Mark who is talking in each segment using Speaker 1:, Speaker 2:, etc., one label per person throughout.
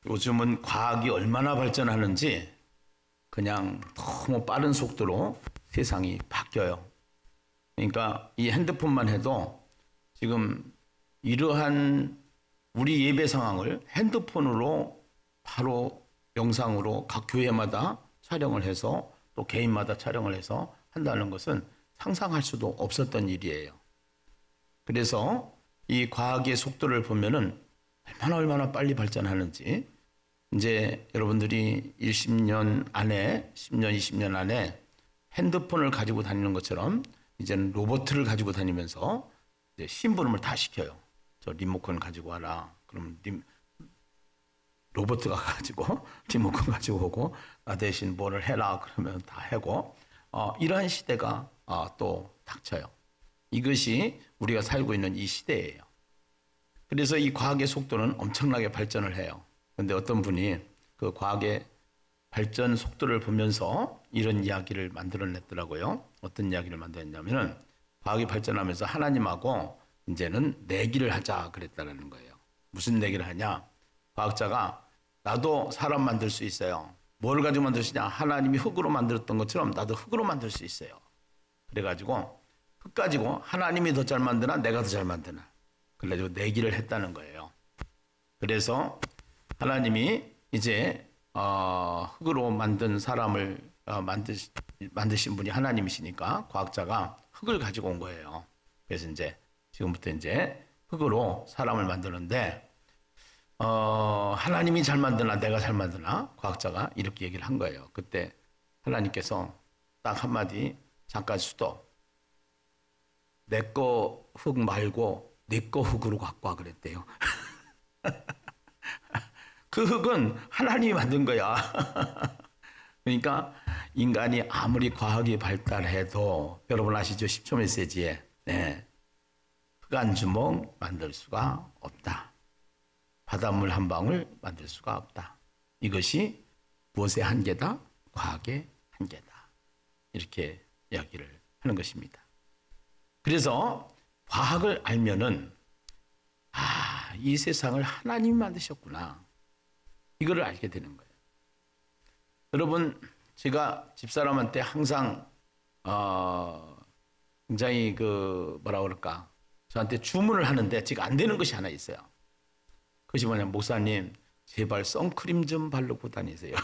Speaker 1: 요즘은 과학이 얼마나 발전하는지 그냥 너무 빠른 속도로 세상이 바뀌어요. 그러니까 이 핸드폰만 해도 지금 이러한 우리 예배 상황을 핸드폰으로 바로 영상으로 각 교회마다 촬영을 해서 또 개인마다 촬영을 해서 한다는 것은 상상할 수도 없었던 일이에요. 그래서 이 과학의 속도를 보면은 얼마나 빨리 발전하는지 이제 여러분들이 10년 안에 10년, 20년 안에 핸드폰을 가지고 다니는 것처럼 이제는 로봇을 가지고 다니면서 이제 심부름을 다 시켜요. 저 리모컨 가지고 와라. 그럼 로봇가 가지고 리모컨 가지고 오고 나 대신 뭐를 해라 그러면 다 하고 이러한 시대가 또 닥쳐요. 이것이 우리가 살고 있는 이 시대예요. 그래서 이 과학의 속도는 엄청나게 발전을 해요. 그런데 어떤 분이 그 과학의 발전 속도를 보면서 이런 이야기를 만들어냈더라고요. 어떤 이야기를 만들었냐면은 과학이 발전하면서 하나님하고 이제는 내기를 하자 그랬다는 거예요. 무슨 내기를 하냐? 과학자가 나도 사람 만들 수 있어요. 뭘 가지고 만들 수 있냐? 하나님이 흙으로 만들었던 것처럼 나도 흙으로 만들 수 있어요. 그래가지고 흙 가지고 하나님이 더 잘 만드나 내가 더 잘 만드나 그래가지고 내기를 했다는 거예요. 그래서 하나님이 이제 흙으로 만든 사람을 만드신 분이 하나님이시니까 과학자가 흙을 가지고 온 거예요. 그래서 이제 지금부터 이제 흙으로 사람을 만드는데 하나님이 잘 만드나 내가 잘 만드나 과학자가 이렇게 얘기를 한 거예요. 그때 하나님께서 딱 한마디 잠깐 수도 내 거 흙 말고 내 거 흙으로 갖고 와 그랬대요. 그 흙은 하나님이 만든 거야. 그러니까 인간이 아무리 과학이 발달해도 여러분 아시죠? 10초 메시지에 흙 한 주먹 만들 수가 없다. 바닷물 한 방울 만들 수가 없다. 이것이 무엇의 한계다? 과학의 한계다. 이렇게 이야기를 하는 것입니다. 그래서 과학을 알면은 이 세상을 하나님이 만드셨구나. 이거를 알게 되는 거예요. 여러분, 제가 집사람한테 항상 굉장히 뭐라 그럴까? 저한테 주문을 하는데 지금 안 되는 것이 하나 있어요. 그것이 뭐냐면 목사님 제발 선크림 좀 바르고 다니세요.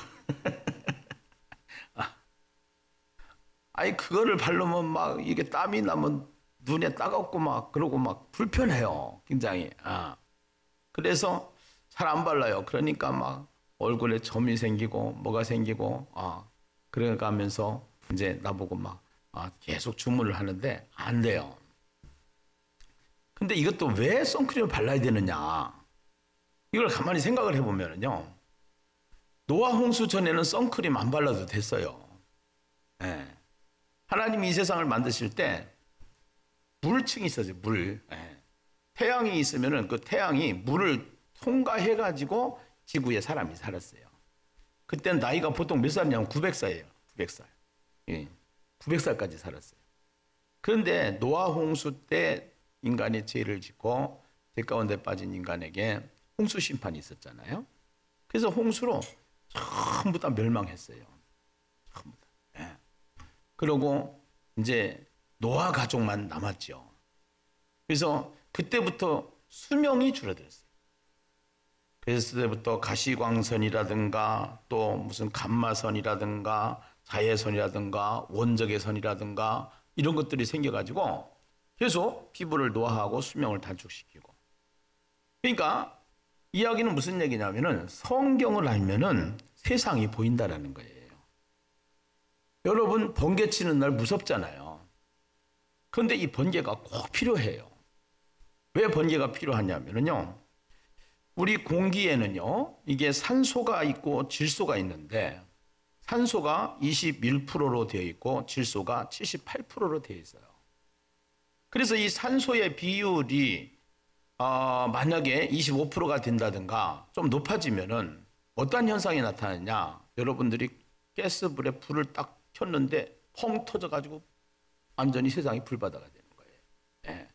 Speaker 1: 아니 그거를 바르면 막 이게 땀이 나면 눈에 따갑고 막 그러고 막 불편해요. 굉장히. 그래서 잘 안 발라요. 그러니까 막 얼굴에 점이 생기고 뭐가 생기고 그러니까 하면서 이제 나보고 막 계속 주문을 하는데 안 돼요. 근데 이것도 왜 선크림을 발라야 되느냐? 이걸 가만히 생각을 해보면요. 노아 홍수 전에는 선크림 안 발라도 됐어요. 하나님이 이 세상을 만드실 때 물층이 있었어요. 물. 태양이 있으면은 그 태양이 물을 통과해가지고 지구에 사람이 살았어요. 그때는 나이가 보통 몇 살이냐면 900살이에요. 900살. 900살까지 살았어요. 그런데 노아 홍수 때 인간이 죄를 짓고 죄 가운데 빠진 인간에게 홍수 심판이 있었잖아요. 그래서 홍수로 전부 다 멸망했어요. 전부 다. 그러고 이제 노아 가족만 남았죠. 그래서 그때부터 수명이 줄어들었어요. 그래서 그때부터 가시광선이라든가 또 무슨 감마선이라든가 자외선이라든가 원적외선이라든가 이런 것들이 생겨가지고 계속 피부를 노화하고 수명을 단축시키고. 그러니까 이야기는 무슨 얘기냐면은 성경을 알면은 세상이 보인다라는 거예요. 여러분 번개 치는 날 무섭잖아요. 그런데 이 번개가 꼭 필요해요. 왜 번개가 필요하냐면요. 우리 공기에는요. 이게 산소가 있고 질소가 있는데 산소가 21%로 되어 있고 질소가 78%로 되어 있어요. 그래서 이 산소의 비율이 만약에 25%가 된다든가 좀 높아지면은 어떤 현상이 나타나냐? 여러분들이 가스불에 불을 딱 켰는데 펑 터져가지고 완전히 세상이 불바다가 되는 거예요.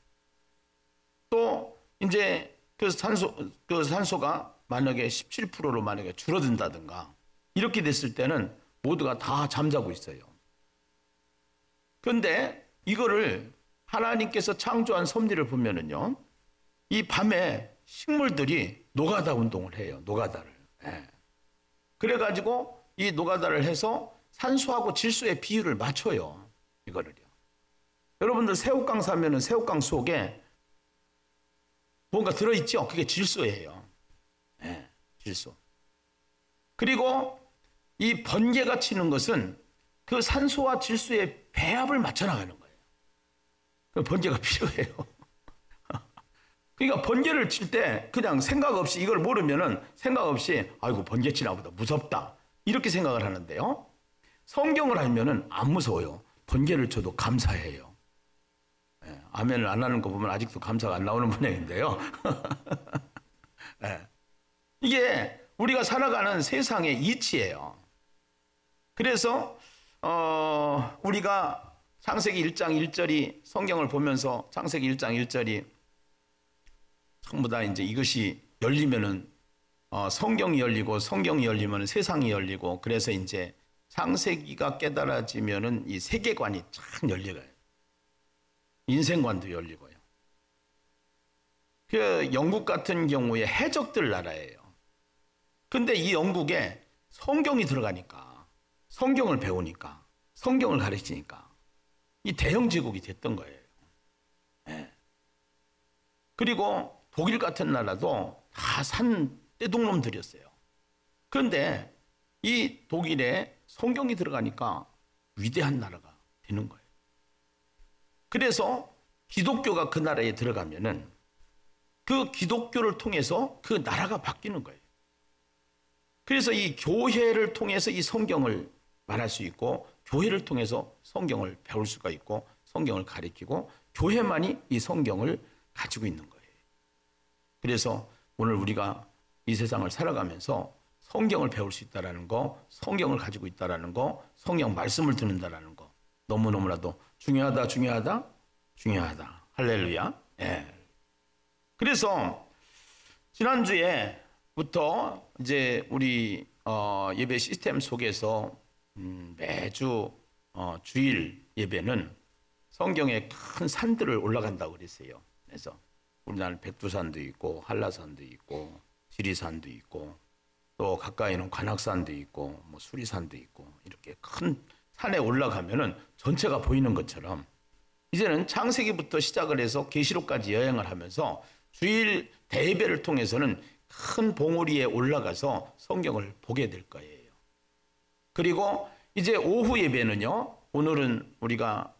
Speaker 1: 또 이제 그 산소가 만약에 17%로 만약에 줄어든다든가 이렇게 됐을 때는 모두가 다 잠자고 있어요. 그런데 이거를 하나님께서 창조한 섭리를 보면은요, 이 밤에 식물들이 노가다 운동을 해요. 노가다를. 예. 그래가지고 이 노가다를 해서 산소하고 질소의 비율을 맞춰요. 이거를요. 여러분들 새우깡 사면은 새우깡 속에 뭔가 들어있죠? 그게 질소예요. 예, 질소. 그리고 이 번개가 치는 것은 그 산소와 질소의 배합을 맞춰 나가는 거예요. 그 번개가 필요해요. 그러니까 번개를 칠 때 그냥 생각 없이 이걸 모르면은 생각 없이 아이고 번개 치나 보다 무섭다 이렇게 생각을 하는데요. 성경을 알면은 안 무서워요. 번개를 쳐도 감사해요. 예, 아멘을 안 하는 거 보면 아직도 감사가 안 나오는 분야인데요. 예, 이게 우리가 살아가는 세상의 이치예요. 그래서 우리가 창세기 1장 1절이 성경을 보면서 창세기 1장 1절이 전부 다 이제 이것이 열리면은 성경이 열리고 성경이 열리면 세상이 열리고 그래서 이제 창세기가 깨달아지면은 이 세계관이 참 열려요. 인생관도 열리고요. 그 영국 같은 경우에 해적들 나라예요. 근데 이 영국에 성경이 들어가니까 성경을 배우니까 성경을 가르치니까 이 대형 제국이 됐던 거예요. 네. 그리고 독일 같은 나라도 다 산 떼동놈들이었어요. 그런데 이 독일에 성경이 들어가니까 위대한 나라가 되는 거예요. 그래서 기독교가 그 나라에 들어가면은 그 기독교를 통해서 그 나라가 바뀌는 거예요. 그래서 이 교회를 통해서 이 성경을 말할 수 있고 교회를 통해서 성경을 배울 수가 있고 성경을 가리키고 교회만이 이 성경을 가지고 있는 거예요. 그래서 오늘 우리가 이 세상을 살아가면서 성경을 배울 수 있다는 거, 성경을 가지고 있다는 거, 성경 말씀을 듣는다는 거 너무너무나도 중요하다. 할렐루야. 예. 그래서 지난주에부터 이제 우리 예배 시스템 속에서 매주 주일 예배는 성경의 큰 산들을 올라간다고 그랬어요. 그래서 우리나라는 백두산도 있고 한라산도 있고 지리산도 있고 또 가까이는 관악산도 있고 뭐 수리산도 있고 이렇게 큰 산에 올라가면은 전체가 보이는 것처럼 이제는 창세기부터 시작을 해서 계시록까지 여행을 하면서 주일 대예배를 통해서는 큰 봉우리에 올라가서 성경을 보게 될 거예요. 그리고 이제 오후 예배는요. 오늘은 우리가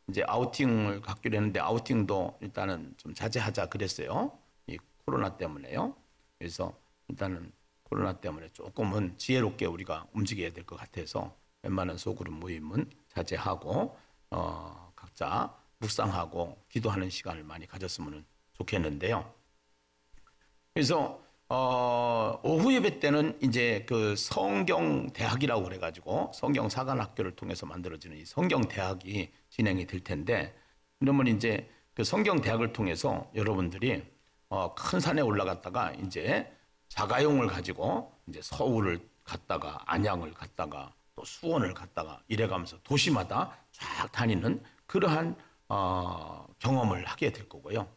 Speaker 1: 이제 아우팅을 갖기로 했는데 아우팅도 일단은 좀 자제하자 그랬어요. 이 코로나 때문에요. 그래서 일단은 코로나 때문에 조금은 지혜롭게 우리가 움직여야 될 것 같아서 웬만한 소그룹 모임은 자제하고 각자 묵상하고 기도하는 시간을 많이 가졌으면 좋겠는데요. 그래서 오후 예배 때는 이제 그 성경 대학이라고 그래가지고 성경 사관학교를 통해서 만들어지는 이 성경 대학이 진행이 될 텐데, 그러면 이제 그 성경 대학을 통해서 여러분들이 큰 산에 올라갔다가 이제 자가용을 가지고 이제 서울을 갔다가 안양을 갔다가 또 수원을 갔다가 이래가면서 도시마다 쫙 다니는 그러한 경험을 하게 될 거고요.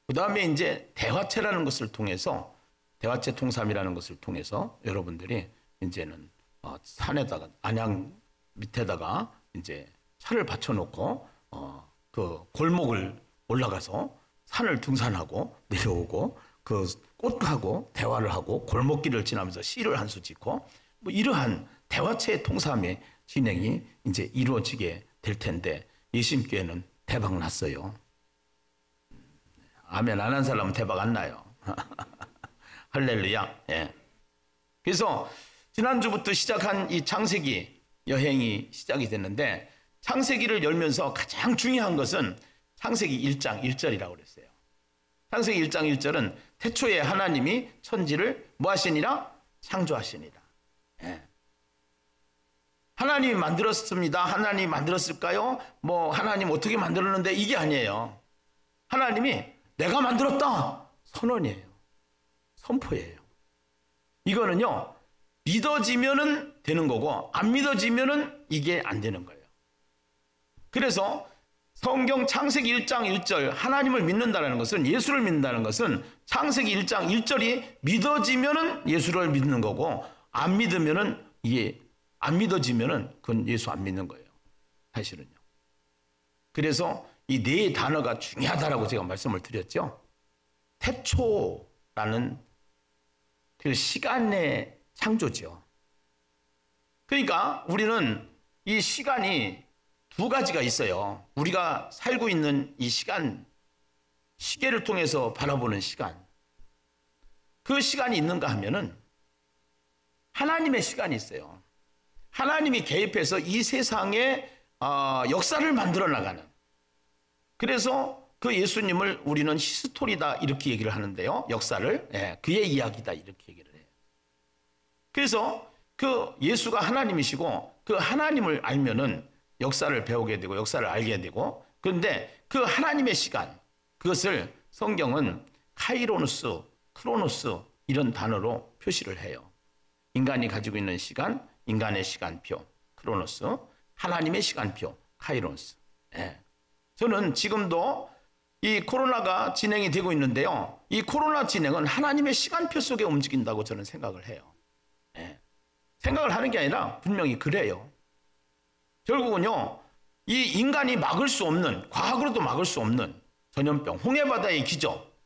Speaker 1: 그 다음에 이제 대화체라는 것을 통해서 대화체 통삼이라는 것을 통해서 여러분들이 이제는 산에다가 안양 밑에다가 이제 차를 받쳐놓고 그 골목을 올라가서 산을 등산하고 내려오고 그 꽃하고 대화를 하고 골목길을 지나면서 시를 한 수 짓고 뭐 이러한 대화체 통삼의 진행이 이제 이루어지게 될 텐데 예심교회는 대박 났어요. 아멘 안 한 사람은 대박 안 나요. 할렐루야. 예. 그래서 지난주부터 시작한 이 창세기 여행이 시작이 됐는데 창세기를 열면서 가장 중요한 것은 창세기 1장 1절이라고 그랬어요. 창세기 1장 1절은 태초에 하나님이 천지를 뭐 하시니라? 창조하시니라. 예. 하나님이 만들었습니다. 하나님이 만들었을까요? 뭐 하나님 어떻게 만들었는데 이게 아니에요. 하나님이 내가 만들었다. 선언이에요. 선포예요. 이거는요, 믿어지면은 되는 거고 안 믿어지면은 이게 안 되는 거예요. 그래서 성경 창세기 1장 1절 하나님을 믿는다는 것은, 예수를 믿는다는 것은 창세기 1장 1절이 믿어지면은 예수를 믿는 거고, 안 믿으면은 이게 안 믿어지면은 그건 예수 안 믿는 거예요. 사실은요. 그래서 이 네 단어가 중요하다라고 제가 말씀을 드렸죠. 태초라는 그 시간의 창조죠. 그러니까 우리는 이 시간이 두 가지가 있어요. 우리가 살고 있는 이 시간, 시계를 통해서 바라보는 시간. 그 시간이 있는가 하면은 하나님의 시간이 있어요. 하나님이 개입해서 이 세상의 역사를 만들어 나가는. 그래서 그 예수님을 우리는 히스토리다 이렇게 얘기를 하는데요. 역사를. 그의 이야기다 이렇게 얘기를 해요. 그래서 그 예수가 하나님이시고 그 하나님을 알면은 역사를 배우게 되고 역사를 알게 되고, 그런데 그 하나님의 시간, 그것을 성경은 카이로노스, 크로노스 이런 단어로 표시를 해요. 인간이 가지고 있는 시간, 인간의 시간표, 크로노스, 하나님의 시간표, 카이로노스. 저는 지금도 이 코로나가 진행이 되고 있는데요. 이 코로나 진행은 하나님의 시간표 속에 움직인다고 저는 생각을 해요. 생각을 하는 게 아니라 분명히 그래요. 결국은요, 이 인간이 막을 수 없는, 과학으로도 막을 수 없는 전염병, 홍해바다의 기적.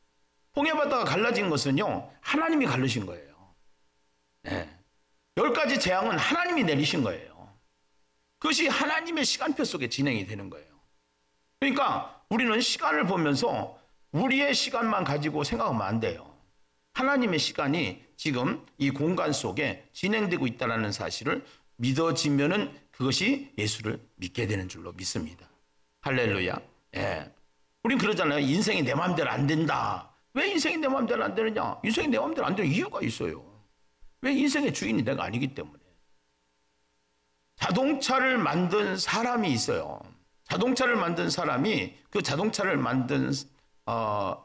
Speaker 1: 홍해바다가 갈라진 것은요, 하나님이 갈르신 거예요. 10가지 재앙은 하나님이 내리신 거예요. 그것이 하나님의 시간표 속에 진행이 되는 거예요. 그러니까 우리는 시간을 보면서 우리의 시간만 가지고 생각하면 안 돼요. 하나님의 시간이 지금 이 공간 속에 진행되고 있다는 사실을 믿어지면은 그것이 예수를 믿게 되는 줄로 믿습니다. 할렐루야. 우린 그러잖아요. 인생이 내 마음대로 안 된다. 왜 인생이 내 마음대로 안 되느냐? 인생이 내 마음대로 안 되는 이유가 있어요. 왜? 인생의 주인이 내가 아니기 때문에. 자동차를 만든 사람이 있어요. 자동차를 만든 사람이, 그 자동차를 만든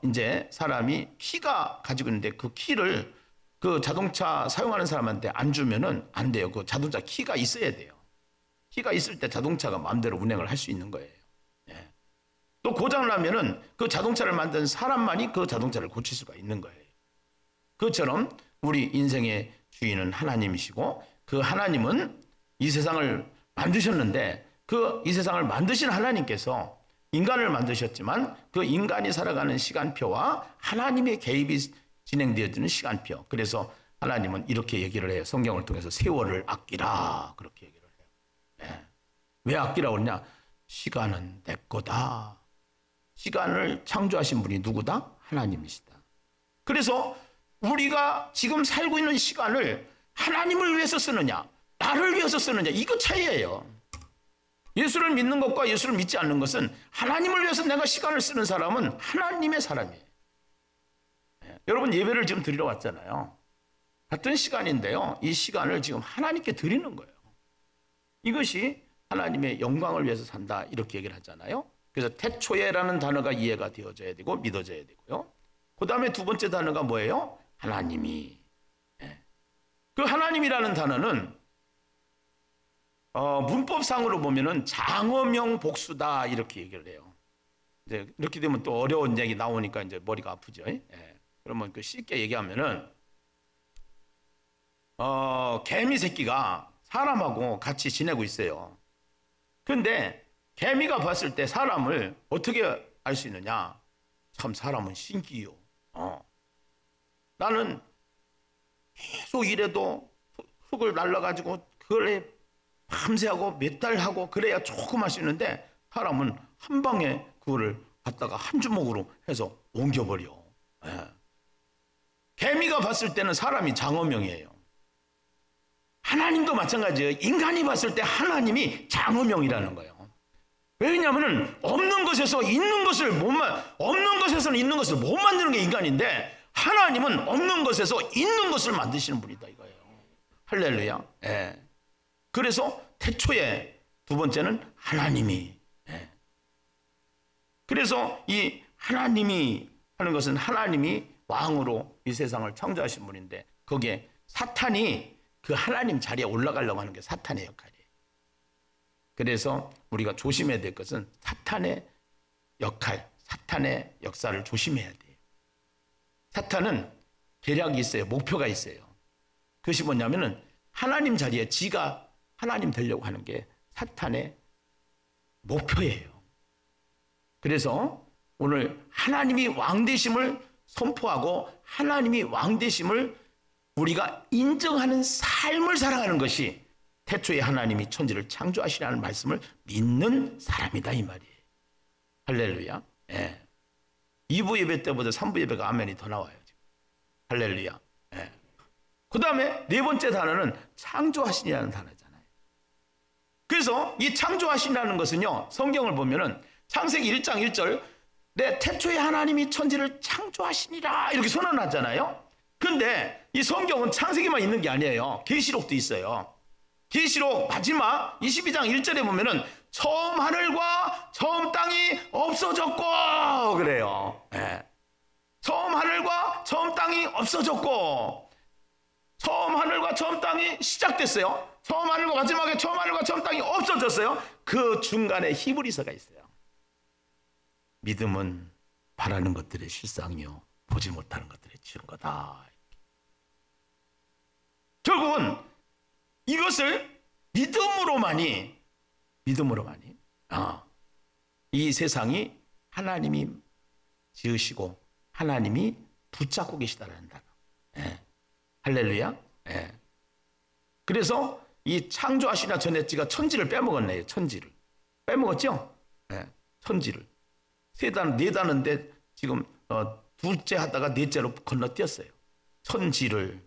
Speaker 1: 이제 사람이 키가 가지고 있는데 그 키를 그 자동차 사용하는 사람한테 안 주면은 안 돼요. 그 자동차 키가 있어야 돼요. 키가 있을 때 자동차가 마음대로 운행을 할 수 있는 거예요. 또 고장 나면은 그 자동차를 만든 사람만이 그 자동차를 고칠 수가 있는 거예요. 그것처럼 우리 인생의 주인은 하나님이시고, 그 하나님은 이 세상을 만드셨는데, 그 이 세상을 만드신 하나님께서 인간을 만드셨지만 그 인간이 살아가는 시간표와 하나님의 개입이 진행되어지는 시간표. 그래서 하나님은 이렇게 얘기를 해요. 성경을 통해서 세월을 아끼라 그렇게 얘기를 해요. 왜 아끼라고 그러냐? 시간은 내 거다. 시간을 창조하신 분이 누구다? 하나님이시다. 그래서 우리가 지금 살고 있는 시간을 하나님을 위해서 쓰느냐, 나를 위해서 쓰느냐, 이거 차이예요. 예수를 믿는 것과 예수를 믿지 않는 것은, 하나님을 위해서 내가 시간을 쓰는 사람은 하나님의 사람이에요. 여러분, 예배를 지금 드리러 왔잖아요. 같은 시간인데요, 이 시간을 지금 하나님께 드리는 거예요. 이것이 하나님의 영광을 위해서 산다 이렇게 얘기를 하잖아요. 그래서 태초에라는 단어가 이해가 되어져야 되고 믿어져야 되고요. 그 다음에 두 번째 단어가 뭐예요? 하나님이. 그 하나님이라는 단어는 문법상으로 보면은 장어명 복수다 이렇게 얘기를 해요. 이제 이렇게 되면 또 어려운 얘기 나오니까 이제 머리가 아프죠. 그러면 그 쉽게 얘기하면은 개미 새끼가 사람하고 같이 지내고 있어요. 그런데 개미가 봤을 때 사람을 어떻게 알 수 있느냐? 참 사람은 신기해요. 나는 계속 일해도 흙을 날라가지고 그걸 밤새 하고 몇 달 하고 그래야 조금 할 수 있는데, 사람은 한 방에 그거를 갖다가 한 주먹으로 해서 옮겨버려. 개미가 봤을 때는 사람이 장어명이에요. 하나님도 마찬가지예요. 인간이 봤을 때 하나님이 장어명이라는 거예요. 왜냐하면 없는 것에서 있는 것을 없는 것에서는 있는 것을 못 만드는 게 인간인데, 하나님은 없는 것에서 있는 것을 만드시는 분이다 이거예요. 할렐루야. 그래서 태초에, 두 번째는 하나님이. 그래서 이 하나님이 하는 것은 하나님이 왕으로 이 세상을 창조하신 분인데 거기에 사탄이 그 하나님 자리에 올라가려고 하는 게 사탄의 역할이에요. 그래서 우리가 조심해야 될 것은 사탄의 역할, 사탄의 역사를 조심해야 돼요. 사탄은 계략이 있어요. 목표가 있어요. 그것이 뭐냐면은 하나님 자리에 지가 하나님 되려고 하는 게 사탄의 목표예요. 그래서 오늘 하나님이 왕되심을 선포하고 하나님이 왕되심을 우리가 인정하는 삶을 살아가는 것이 태초에 하나님이 천지를 창조하시라는 말씀을 믿는 사람이다 이 말이에요. 할렐루야. 예. 2부 예배 때보다 3부 예배가 아멘이 더 나와요. 지금. 할렐루야. 예. 그 다음에 네 번째 단어는 창조하시니라는 단어잖아요. 그래서 이 창조하시니라는 것은요, 성경을 보면은 창세기 1장 1절 내 태초에 하나님이 천지를 창조하시니라 이렇게 선언하잖아요. 근데 이 성경은 창세기만 있는 게 아니에요. 계시록도 있어요. 계시록 마지막 22장 1절에 보면은 처음 하늘과 처음 땅이 없어졌고 그래요. 네. 처음 하늘과 처음 땅이 없어졌고 처음 하늘과 처음 땅이 시작됐어요. 처음 하늘과 마지막에 처음 하늘과 처음 땅이 없어졌어요. 그 중간에 히브리서가 있어요. 믿음은 바라는 것들의 실상이요 보지 못하는 것들의 지은 거다. 결국은 이것을 믿음으로만이 이 세상이 하나님이 지으시고 하나님이 붙잡고 계시다는 단어. 예. 할렐루야. 예. 그래서 이 창조하시나 전했지가 천지를 빼먹었네요. 천지를 빼먹었죠. 예. 천지를 네 단어인데 지금 둘째 하다가 넷째로 건너뛰었어요. 천지를,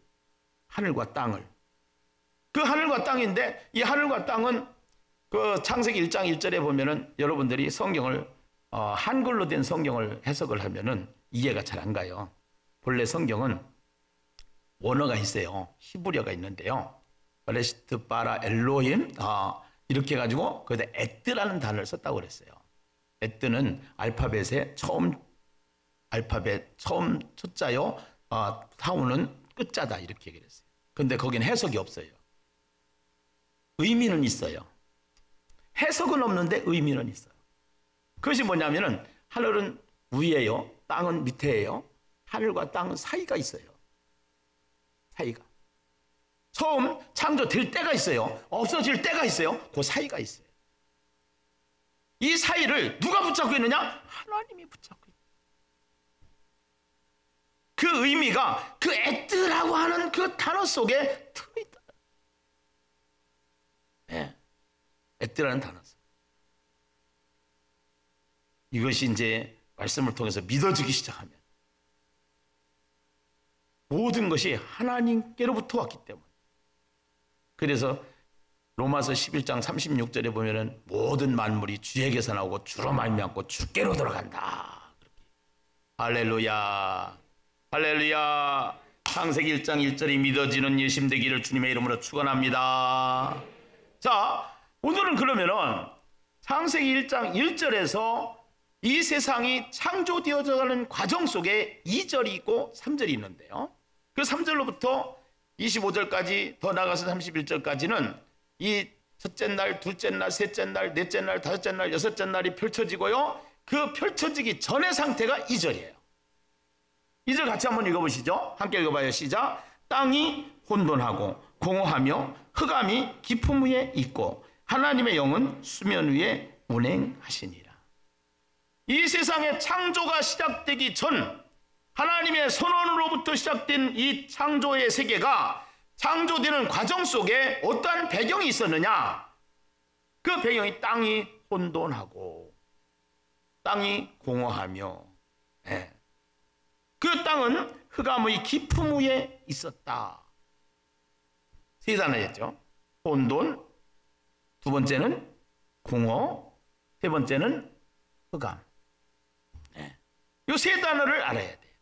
Speaker 1: 하늘과 땅을. 그 하늘과 땅인데 이 하늘과 땅은 그 창세기 1장 1절에 보면은 여러분들이 성경을 한글로 된 성경을 해석을 하면은 이해가 잘 안 가요. 본래 성경은 원어가 있어요. 히브리어가 있는데요. 베레시트 바라 엘로힘 이렇게 해가지고 거기다 에뜨라는 단어를 썼다고 그랬어요. 에뜨는 알파벳 처음 첫자요. 타우는 끝자다 이렇게 얘기를 했어요. 근데 거기는 해석이 없어요. 의미는 있어요. 해석은 없는데 의미는 있어요. 그것이 뭐냐면은 하늘은 위에요. 땅은 밑에예요. 하늘과 땅은 사이가 있어요. 사이가. 처음 창조될 때가 있어요. 없어질 때가 있어요. 그 사이가 있어요. 이 사이를 누가 붙잡고 있느냐? 하나님이 붙잡고 있다. 그 의미가 그 에뜨라고 하는 그 단어 속에 들어있다. 네. 에뜨라는 단어 속. 이것이 이제 말씀을 통해서 믿어지기 시작하면 모든 것이 하나님께로부터 왔기 때문에. 그래서 로마서 11장 36절에 보면은 모든 만물이 주에게서 나오고 주로 말미암고 주께로 돌아간다. 할렐루야. 할렐루야. 창세기 1장 1절이 믿어지는 예심되기를 주님의 이름으로 축원합니다. 자, 오늘은 그러면은 창세기 1장 1절에서 이 세상이 창조되어져 가는 과정 속에 2절이 있고 3절이 있는데요. 그 3절로부터 25절까지 더 나아가서 31절까지는 이 첫째 날, 둘째 날, 셋째 날, 넷째 날, 다섯째 날, 여섯째 날이 펼쳐지고요. 그 펼쳐지기 전의 상태가 2절이에요. 2절 같이 한번 읽어보시죠. 함께 읽어봐요. 시작. 땅이 혼돈하고 공허하며 흑암이 깊음 위에 있고 하나님의 영은 수면 위에 운행하시니라. 이 세상의 창조가 시작되기 전 하나님의 선언으로부터 시작된 이 창조의 세계가 창조되는 과정 속에 어떠한 배경이 있었느냐? 그 배경이 땅이 혼돈하고 땅이 공허하며 그 땅은 흑암의 깊음 위에 있었다. 세 단어였죠. 혼돈, 두 번째는 공허, 세 번째는 흑암. 이 세 단어를 알아야 돼요.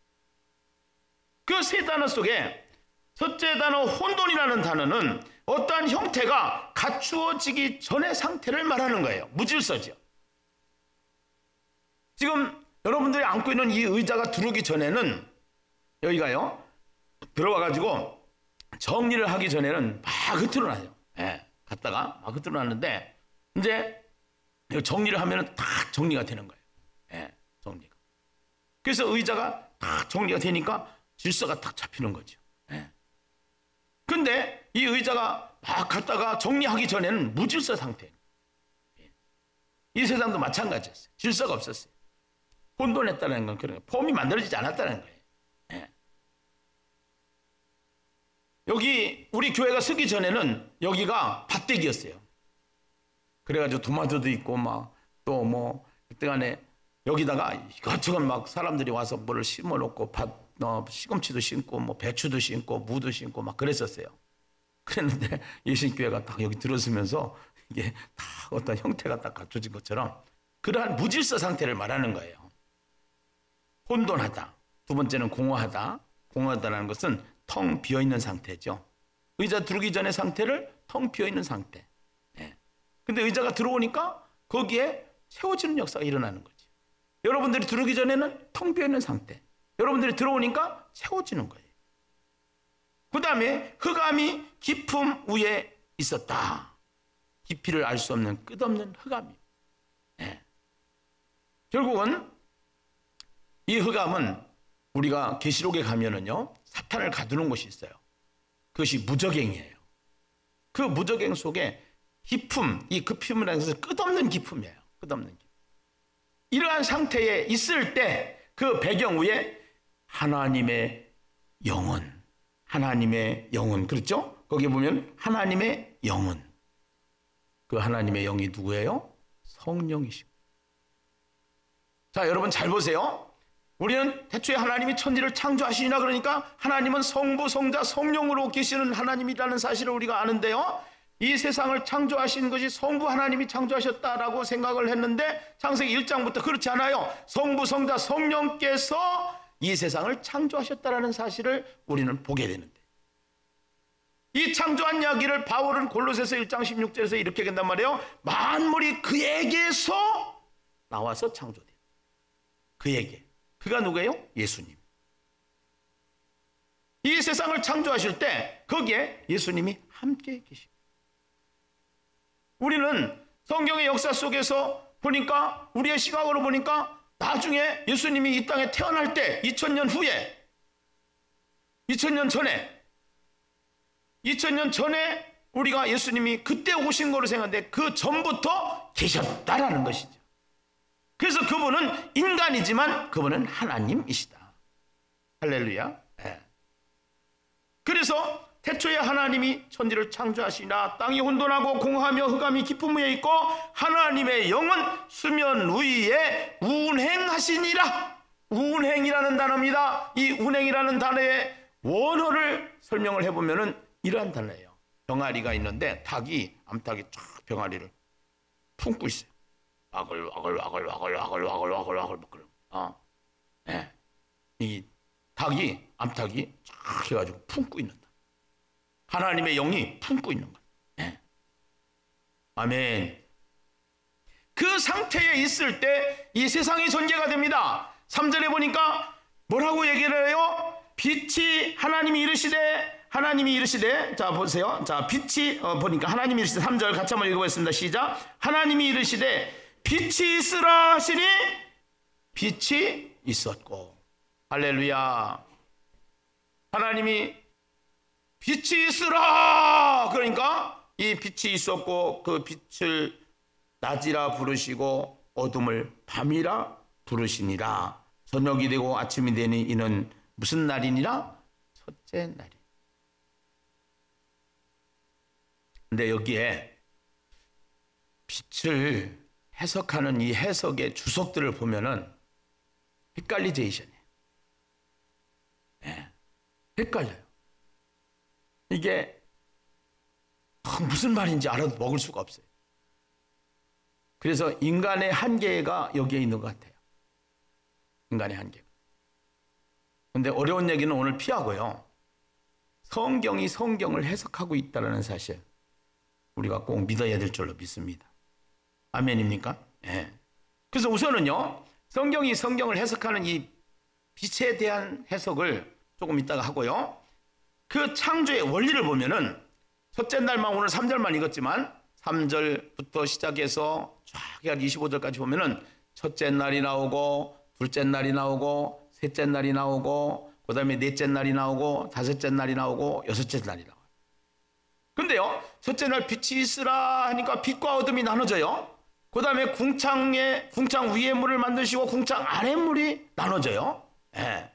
Speaker 1: 그 세 단어 속에 첫째 단어 혼돈이라는 단어는 어떠한 형태가 갖추어지기 전의 상태를 말하는 거예요. 무질서죠. 지금 여러분들이 앉고 있는 이 의자가 들어오기 전에는 여기가요. 들어와가지고 정리를 하기 전에는 막 흐트러나요. 예, 갔다가 막 흐트러났는데 이제 정리를 하면은 다 정리가 되는 거예요. 예, 정리가. 그래서 의자가 다 정리가 되니까 질서가 딱 잡히는 거죠. 예. 근데 이 의자가 막 갔다가 정리하기 전에는 무질서 상태예요. 예. 이 세상도 마찬가지였어요. 질서가 없었어요. 혼돈했다는 건 그런 거예요. 폼이 만들어지지 않았다는 거예요. 예. 여기 우리 교회가 서기 전에는 여기가 밭대기였어요. 그래가지고 토마토도 있고 막 또 뭐 그때간에 여기다가 이것저것 막 사람들이 와서 뭐를 심어놓고 시금치도 심고 뭐 배추도 심고 무도 심고 막 그랬었어요. 그랬는데 예신교회가 딱 여기 들어서면서 이게 다 어떤 형태가 딱 갖춰진 것처럼 그러한 무질서 상태를 말하는 거예요. 혼돈하다. 두 번째는 공허하다. 공허하다는 것은 텅 비어있는 상태죠. 의자 들어오기 전의 상태를 텅 비어있는 상태. 예. 근데 의자가 들어오니까 거기에 채워지는 역사가 일어나는 거죠. 여러분들이 들어오기 전에는 텅 비어있는 상태. 여러분들이 들어오니까 채워지는 거예요. 그 다음에 흑암이 깊음 위에 있었다. 깊이를 알 수 없는 끝없는 흑암이에요. 예. 결국은 이 흑암은 우리가 계시록에 가면은요, 사탄을 가두는 곳이 있어요. 그것이 무저갱이에요. 그 무저갱 속에 깊음, 이 깊음이라는 것은 끝없는 깊음이에요. 끝없는 깊음. 이러한 상태에 있을 때 그 배경 위에 하나님의 영혼, 하나님의 영혼, 그렇죠? 거기 보면 하나님의 영혼. 그 하나님의 영이 누구예요? 성령이시고. 자, 여러분 잘 보세요. 우리는 태초에 하나님이 천지를 창조하시니라 그러니까 하나님은 성부, 성자, 성령으로 계시는 하나님이라는 사실을 우리가 아는데요. 이 세상을 창조하신 것이 성부 하나님이 창조하셨다라고 생각을 했는데 창세기 1장부터 그렇지 않아요. 성부, 성자, 성령께서 이 세상을 창조하셨다라는 사실을 우리는 보게 되는데 이 창조한 이야기를 바울은 골로새서 1장 16절에서 이렇게 된단 말이에요. 만물이 그에게서 나와서 창조돼요. 그에게. 그가 누구예요? 예수님. 이 세상을 창조하실 때 거기에 예수님이 함께 계십니다. 우리는 성경의 역사 속에서 보니까 우리의 시각으로 보니까 나중에 예수님이 이 땅에 태어날 때 2000년 후에 2000년 전에 우리가 예수님이 그때 오신 거로 생각하는데 그 전부터 계셨다라는 것이죠. 그래서 그분은 인간이지만 그분은 하나님이시다. 할렐루야. 네. 그래서 태초에 하나님이 천지를 창조하시나 땅이 혼돈하고 공허하며 흑암이 깊은 위에 있고 하나님의 영은 수면 위에 운행하시니라. 운행이라는 단어입니다. 이 운행이라는 단어의 원어를 설명을 해보면은 이러한 단어예요. 병아리가 있는데 암탉이 쫙 병아리를 품고 있어요. 와글와글 예. 이 암탉이 쫙 해가지고 품고 있는다. 하나님의 영이 품고 있는 것. 예. 아멘. 그 상태에 있을 때 이 세상이 전개가 됩니다. 3절에 보니까 뭐라고 얘기를 해요? 빛이 하나님이 이르시되 자 보세요. 자 빛이 보니까 하나님이 이르시되 3절 같이 한번 읽어보겠습니다. 시작. 하나님이 이르시되 빛이 있으라 하시니 빛이 있었고. 할렐루야. 하나님이 빛이 있으라 그러니까 이 빛이 있었고 그 빛을 낮이라 부르시고 어둠을 밤이라 부르시니라. 저녁이 되고 아침이 되니 이는 무슨 날이니라? 첫째 날이. 근데 여기에 빛을 해석하는 이 해석의 주석들을 보면은 헷갈리제이션이에요. 네, 헷갈려요. 이게 무슨 말인지 알아도 먹을 수가 없어요. 그래서 인간의 한계가 여기에 있는 것 같아요. 인간의 한계가. 근데 어려운 얘기는 오늘 피하고요. 성경이 성경을 해석하고 있다는 사실 우리가 꼭 믿어야 될 줄로 믿습니다. 아멘입니까? 네. 그래서 우선은요. 성경이 성경을 해석하는 이 빛에 대한 해석을 조금 이따가 하고요. 그 창조의 원리를 보면은 첫째 날만 오늘 3절만 읽었지만 3절부터 시작해서 쫙 25절까지 보면은 첫째 날이 나오고 둘째 날이 나오고 셋째 날이 나오고 그 다음에 넷째 날이 나오고 다섯째 날이 나오고 여섯째 날이 나와요. 근데요, 첫째 날 빛이 있으라 하니까 빛과 어둠이 나눠져요. 그 다음에 궁창 위에 물을 만드시고 궁창 아래 물이 나눠져요. 예.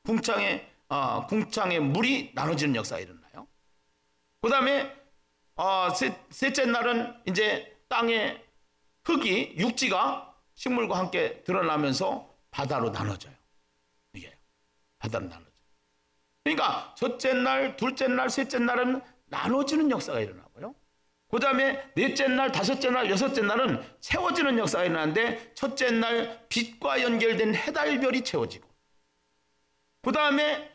Speaker 1: 궁창의 물이 나눠지는 역사가 일어나요. 그 다음에 셋째 날은 이제 땅의 흙이 육지가 식물과 함께 드러나면서 바다로 나눠져요. 이게 바다로 나눠져요. 그러니까 첫째 날, 둘째 날, 셋째 날은 나눠지는 역사가 일어나고요. 그 다음에 넷째 날, 다섯째 날, 여섯째 날은 채워지는 역사가 일어나는데 첫째 날 빛과 연결된 해달별이 채워지고 그 다음에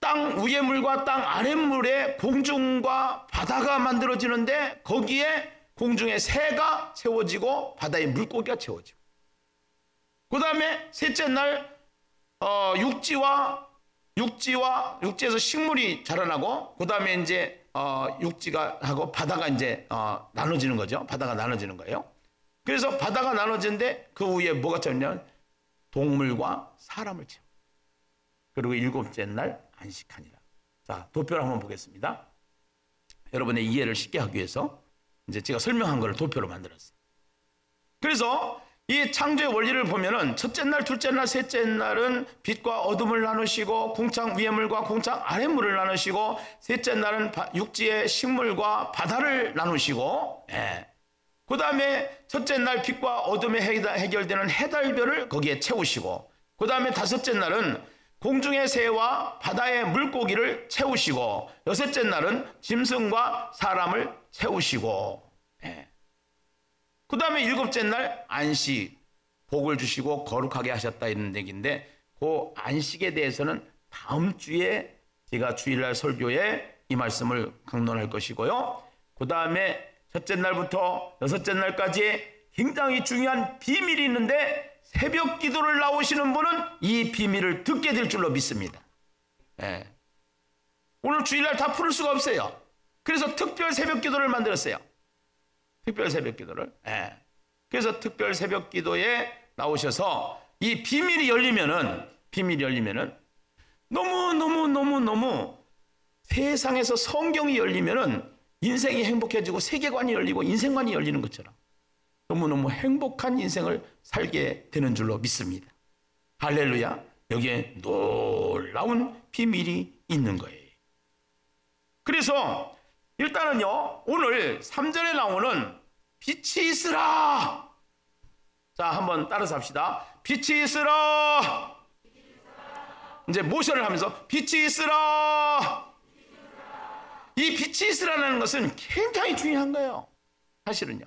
Speaker 1: 땅 위의 물과 땅 아래 물에 공중과 바다가 만들어지는데 거기에 공중의 새가 채워지고 바다의 물고기가 채워지고 그 다음에 셋째 날 육지에서 식물이 자라나고 그 다음에 이제 육지가 하고 바다가 이제 나눠지는 거죠. 바다가 나눠지는 거예요. 그래서 바다가 나눠지는데 그 위에 뭐가 채우냐면 동물과 사람을 채워. 그리고 일곱째 날 안식하니라. 자, 도표를 한번 보겠습니다. 여러분의 이해를 쉽게 하기 위해서 이제 제가 설명한 걸 도표로 만들었어요. 그래서 이 창조의 원리를 보면은 첫째 날, 둘째 날, 셋째 날은 빛과 어둠을 나누시고 궁창 위의 물과 궁창 아래 물을 나누시고 셋째 날은 육지의 식물과 바다를 나누시고 그 다음에 첫째 날 빛과 어둠에 해결되는 해달별을 거기에 채우시고 그 다음에 다섯째 날은 공중의 새와 바다의 물고기를 채우시고 여섯째 날은 짐승과 사람을 채우시고 그 다음에 일곱째 날 안식, 복을 주시고 거룩하게 하셨다 이런 얘기인데 그 안식에 대해서는 다음 주에 제가 주일날 설교에 이 말씀을 강론할 것이고요. 그 다음에 첫째 날부터 여섯째 날까지 굉장히 중요한 비밀이 있는데 새벽 기도를 나오시는 분은 이 비밀을 듣게 될 줄로 믿습니다. 오늘 주일날 다 풀을 수가 없어요. 그래서 특별 새벽 기도를 만들었어요. 특별 새벽 기도를. 그래서 특별 새벽 기도에 나오셔서 이 비밀이 열리면은 너무 세상에서 성경이 열리면은 인생이 행복해지고 세계관이 열리고 인생관이 열리는 것처럼 너무너무 행복한 인생을 살게 되는 줄로 믿습니다. 할렐루야. 여기에 놀라운 비밀이 있는 거예요. 그래서 일단은요, 오늘 3절에 나오는 빛이 있으라. 자, 한번 따라서 합시다. 빛이 있으라. 이제 모션을 하면서 빛이 있으라. 이 빛이 있으라는 것은 굉장히 중요한 거예요. 사실은요.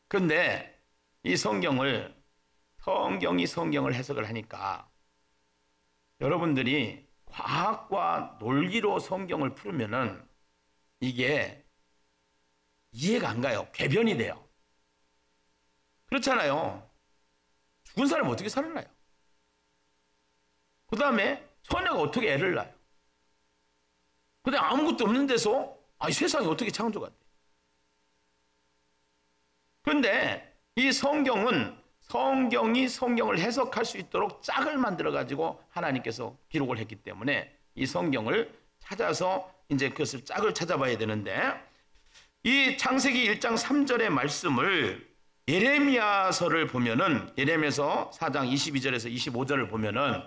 Speaker 1: 그런데 이 성경이 성경을 해석을 하니까 여러분들이 과학과 논리로 성경을 풀으면은 이게 이해가 안 가요. 궤변이 돼요. 그렇잖아요. 죽은 사람이 어떻게 살아나요? 그 다음에 처녀가 어떻게 애를 낳아요? 그 다음에 아무것도 없는 데서 이 세상이 어떻게 창조가 돼? 그런데 이 성경이 성경을 해석할 수 있도록 짝을 만들어가지고 하나님께서 기록을 했기 때문에 이 성경을 찾아서 이제 그것을 짝을 찾아봐야 되는데 이 창세기 1장 3절의 말씀을 예레미야서를 보면은 예레미야서 4장 22절에서 25절을 보면은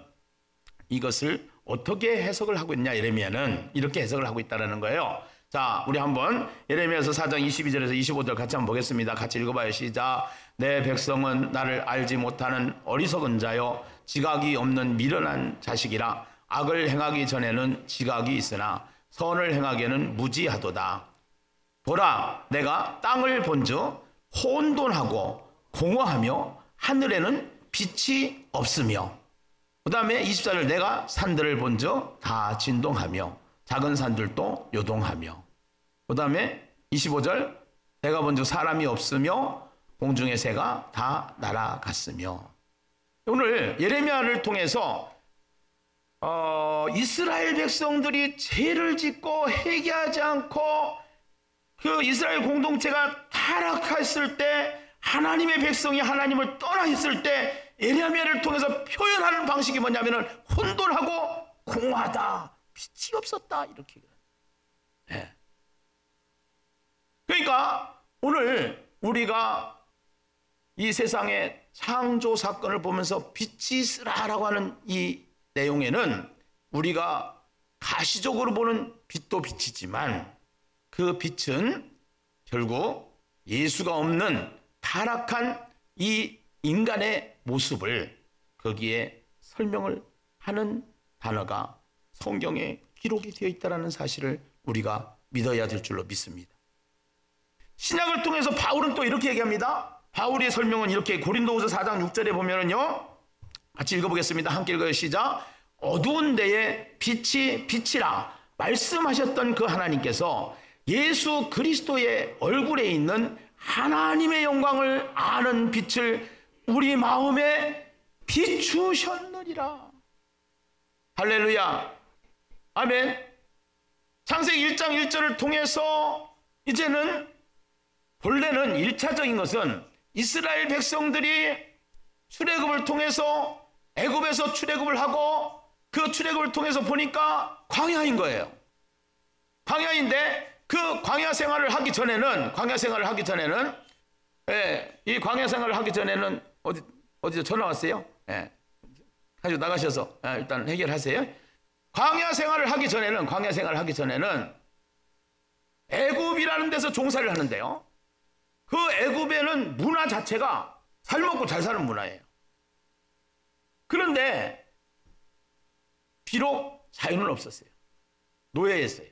Speaker 1: 이것을 어떻게 해석을 하고 있냐 예레미야는 이렇게 해석을 하고 있다는 거예요. 자, 우리 한번 예레미야서 4장 22절에서 25절 같이 한번 보겠습니다. 같이 읽어봐요. 시작. 내 백성은 나를 알지 못하는 어리석은 자요 지각이 없는 미련한 자식이라 악을 행하기 전에는 지각이 있으나 선을 행하기에는 무지하도다. 보라, 내가 땅을 본즉 혼돈하고 공허하며 하늘에는 빛이 없으며 그 다음에 24절 내가 산들을 본즉 다 진동하며 작은 산들도 요동하며 그 다음에 25절 내가 본즉 사람이 없으며 공중의 새가 다 날아갔으며 오늘 예레미야를 통해서 이스라엘 백성들이 죄를 짓고 회개하지 않고 그 이스라엘 공동체가 타락했을 때, 하나님의 백성이 하나님을 떠나 있을 때 예레미야를 통해서 표현하는 방식이 뭐냐면은 혼돈하고 공허하다, 빛이 없었다, 이렇게. 네. 그러니까 오늘 우리가 이 세상의 창조 사건을 보면서 빛이 있으라라고 하는 이 내용에는 우리가 가시적으로 보는 빛도 빛이지만 그 빛은 결국 예수가 없는 타락한 이 인간의 모습을 거기에 설명을 하는 단어가 성경에 기록이 되어 있다는 사실을 우리가 믿어야 될 줄로 믿습니다. 신약을 통해서 바울은 또 이렇게 얘기합니다. 바울의 설명은 이렇게 고린도후서 4장 6절에 보면은요, 같이 읽어보겠습니다. 함께 읽어요. 시작. 어두운 데에 빛이 빛이라 말씀하셨던 그 하나님께서 예수 그리스도의 얼굴에 있는 하나님의 영광을 아는 빛을 우리 마음에 비추셨느니라. 할렐루야. 아멘. 창세기 1장 1절을 통해서 이제는 본래는 1차적인 것은 이스라엘 백성들이 출애굽을 통해서 애굽에서 출애굽을 하고 그 출애굽을 통해서 보니까 광야인 거예요. 광야인데 그 광야 생활을 하기 전에는 이 광야 생활을 하기 전에는 어디서 전화 왔어요? 예. 가지고 나가셔서 일단 해결하세요. 광야 생활을 하기 전에는 애굽이라는 데서 종살이를 하는데요. 그 애굽에는 문화 자체가 잘 먹고 잘 사는 문화예요. 그런데 비록 자유는 없었어요. 노예였어요.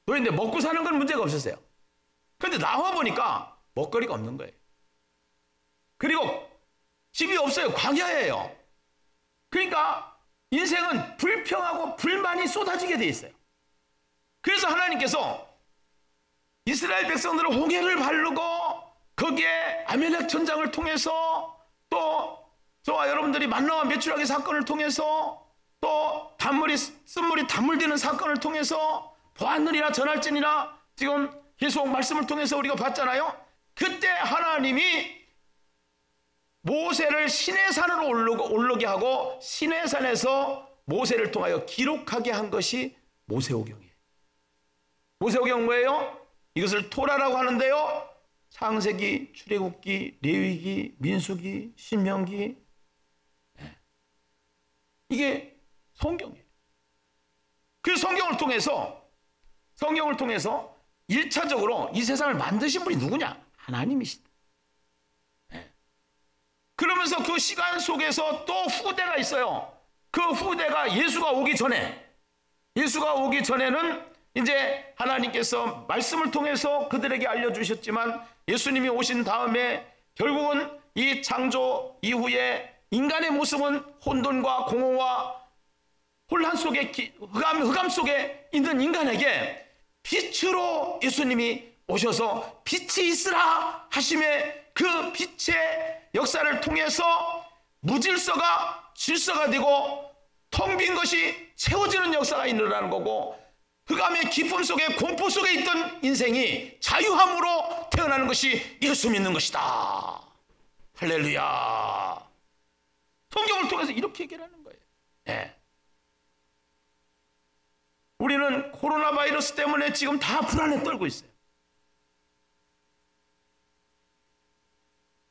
Speaker 1: 노예인데 먹고 사는 건 문제가 없었어요. 그런데 나와 보니까 먹거리가 없는 거예요. 그리고 집이 없어요. 광야예요. 그러니까 인생은 불평하고 불만이 쏟아지게 돼 있어요. 그래서 하나님께서 이스라엘 백성들은 홍해를 바르고 거기에 아멜렉 전장을 통해서 또 저와 여러분들이 만나와 메추라기 사건을 통해서 또 쓴물이 단물되는 사건을 통해서 보았느니라 전할지니라 지금 계속 말씀을 통해서 우리가 봤잖아요. 그때 하나님이 모세를 시내산으로 올라게 하고 시내산에서 모세를 통하여 기록하게 한 것이 모세오경이에요. 모세오경 뭐예요? 이것을 토라라고 하는데요. 창세기, 출애굽기, 레위기, 민수기, 신명기, 이게 성경이에요. 그 성경을 통해서 1차적으로 이 세상을 만드신 분이 누구냐? 하나님이시다. 그러면서 그 시간 속에서 또 후대가 있어요. 그 후대가 예수가 오기 전에는 이제 하나님께서 말씀을 통해서 그들에게 알려주셨지만 예수님이 오신 다음에 결국은 이 창조 이후에 인간의 모습은 혼돈과 공허와 혼란 속에 흑암 속에 있는 인간에게 빛으로 예수님이 오셔서 빛이 있으라 하심에 그 빛의 역사를 통해서 무질서가 질서가 되고 텅 빈 것이 채워지는 역사가 일어나는 거고 흑암의 깊음 속에 공포 속에 있던 인생이 자유함으로 태어나는 것이 예수 믿는 것이다. 할렐루야. 성경을 통해서 이렇게 얘기하는 거예요. 네. 우리는 코로나 바이러스 때문에 지금 다 불안에 떨고 있어요.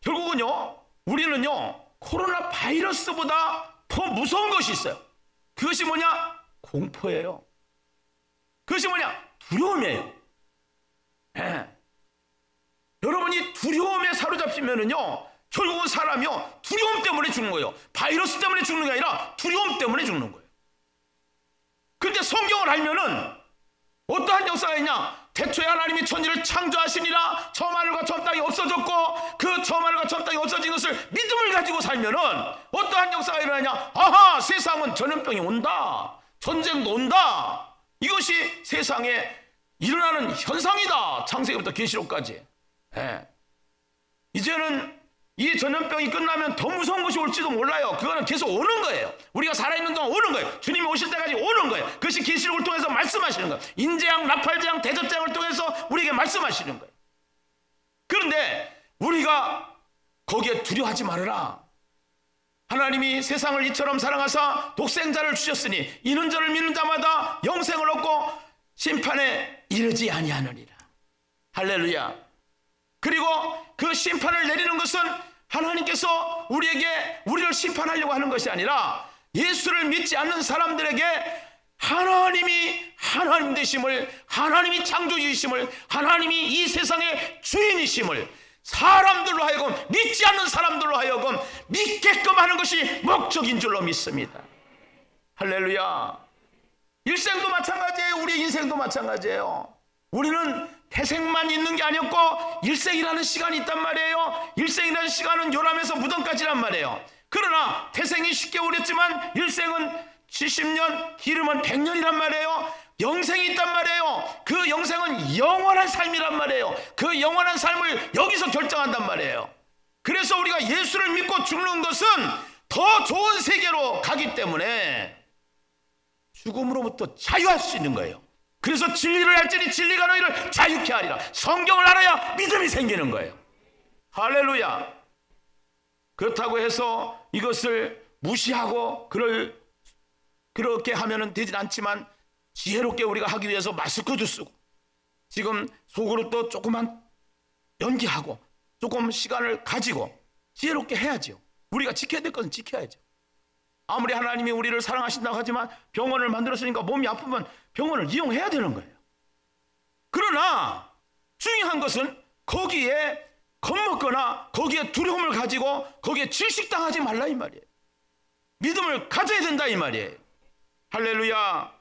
Speaker 1: 결국은요, 우리는요, 코로나 바이러스보다 더 무서운 것이 있어요. 그것이 뭐냐? 공포예요. 그것이 뭐냐? 두려움이에요. 네. 여러분이 두려움에 사로잡히면은요, 결국은 사람이요, 두려움 때문에 죽는 거예요. 바이러스 때문에 죽는 게 아니라 두려움 때문에 죽는 거예요. 그런데 성경을 알면은 어떠한 역사가 있냐? 태초에 하나님이 천지를 창조하시니라 처음 하늘과 처음 땅이 없어졌고 그 처음 하늘과 처음 땅이 없어진 것을 믿음을 가지고 살면은 어떠한 역사가 일어나냐? 아하, 세상은 전염병이 온다. 전쟁도 온다. 이것이 세상에 일어나는 현상이다. 창세기부터 계시록까지. 네. 이제는 이 전염병이 끝나면 더 무서운 것이 올지도 몰라요. 그거는 계속 오는 거예요. 우리가 살아있는 동안 오는 거예요. 주님이 오실 때까지 오는 거예요. 그것이 계시록을 통해서 말씀하시는 거예요. 인재양, 나팔재앙, 대접재앙을 통해서 우리에게 말씀하시는 거예요. 그런데 우리가 거기에 두려워하지 말아라. 하나님이 세상을 이처럼 사랑하사 독생자를 주셨으니 이는 저를 믿는 자마다 영생을 얻고 심판에 이르지 아니하느니라. 할렐루야. 그리고 그 심판을 내리는 것은 하나님께서 우리를 심판하려고 하는 것이 아니라 예수를 믿지 않는 사람들에게 하나님이 하나님 되심을, 하나님이 창조주이심을, 하나님이 이 세상의 주인이심을 사람들로 하여금, 믿지 않는 사람들로 하여금 믿게끔 하는 것이 목적인 줄로 믿습니다. 할렐루야. 일생도 마찬가지예요. 우리 인생도 마찬가지예요. 우리는 태생만 있는 게 아니었고 일생이라는 시간이 있단 말이에요. 일생이라는 시간은 요람에서 무덤까지란 말이에요. 그러나 태생이 10개월 했지만 일생은 70년, 기름은 100년이란 말이에요. 영생이 있단 말이에요. 그 영생은 영원한 삶이란 말이에요. 그 영원한 삶을 여기서 결정한단 말이에요. 그래서 우리가 예수를 믿고 죽는 것은 더 좋은 세계로 가기 때문에 죽음으로부터 자유할 수 있는 거예요. 그래서 진리를 알지니 진리가 너희를 자유케 하리라. 성경을 알아야 믿음이 생기는 거예요. 할렐루야. 그렇다고 해서 이것을 무시하고 그렇게 하면 되진 않지만 지혜롭게 우리가 하기 위해서 마스크도 쓰고 지금 속으로 또 조금만 연기하고 조금 시간을 가지고 지혜롭게 해야죠. 우리가 지켜야 될 것은 지켜야죠. 아무리 하나님이 우리를 사랑하신다고 하지만 병원을 만들었으니까 몸이 아프면 병원을 이용해야 되는 거예요. 그러나 중요한 것은 거기에 겁먹거나 거기에 두려움을 가지고 거기에 질식당하지 말라 이 말이에요. 믿음을 가져야 된다 이 말이에요. 할렐루야.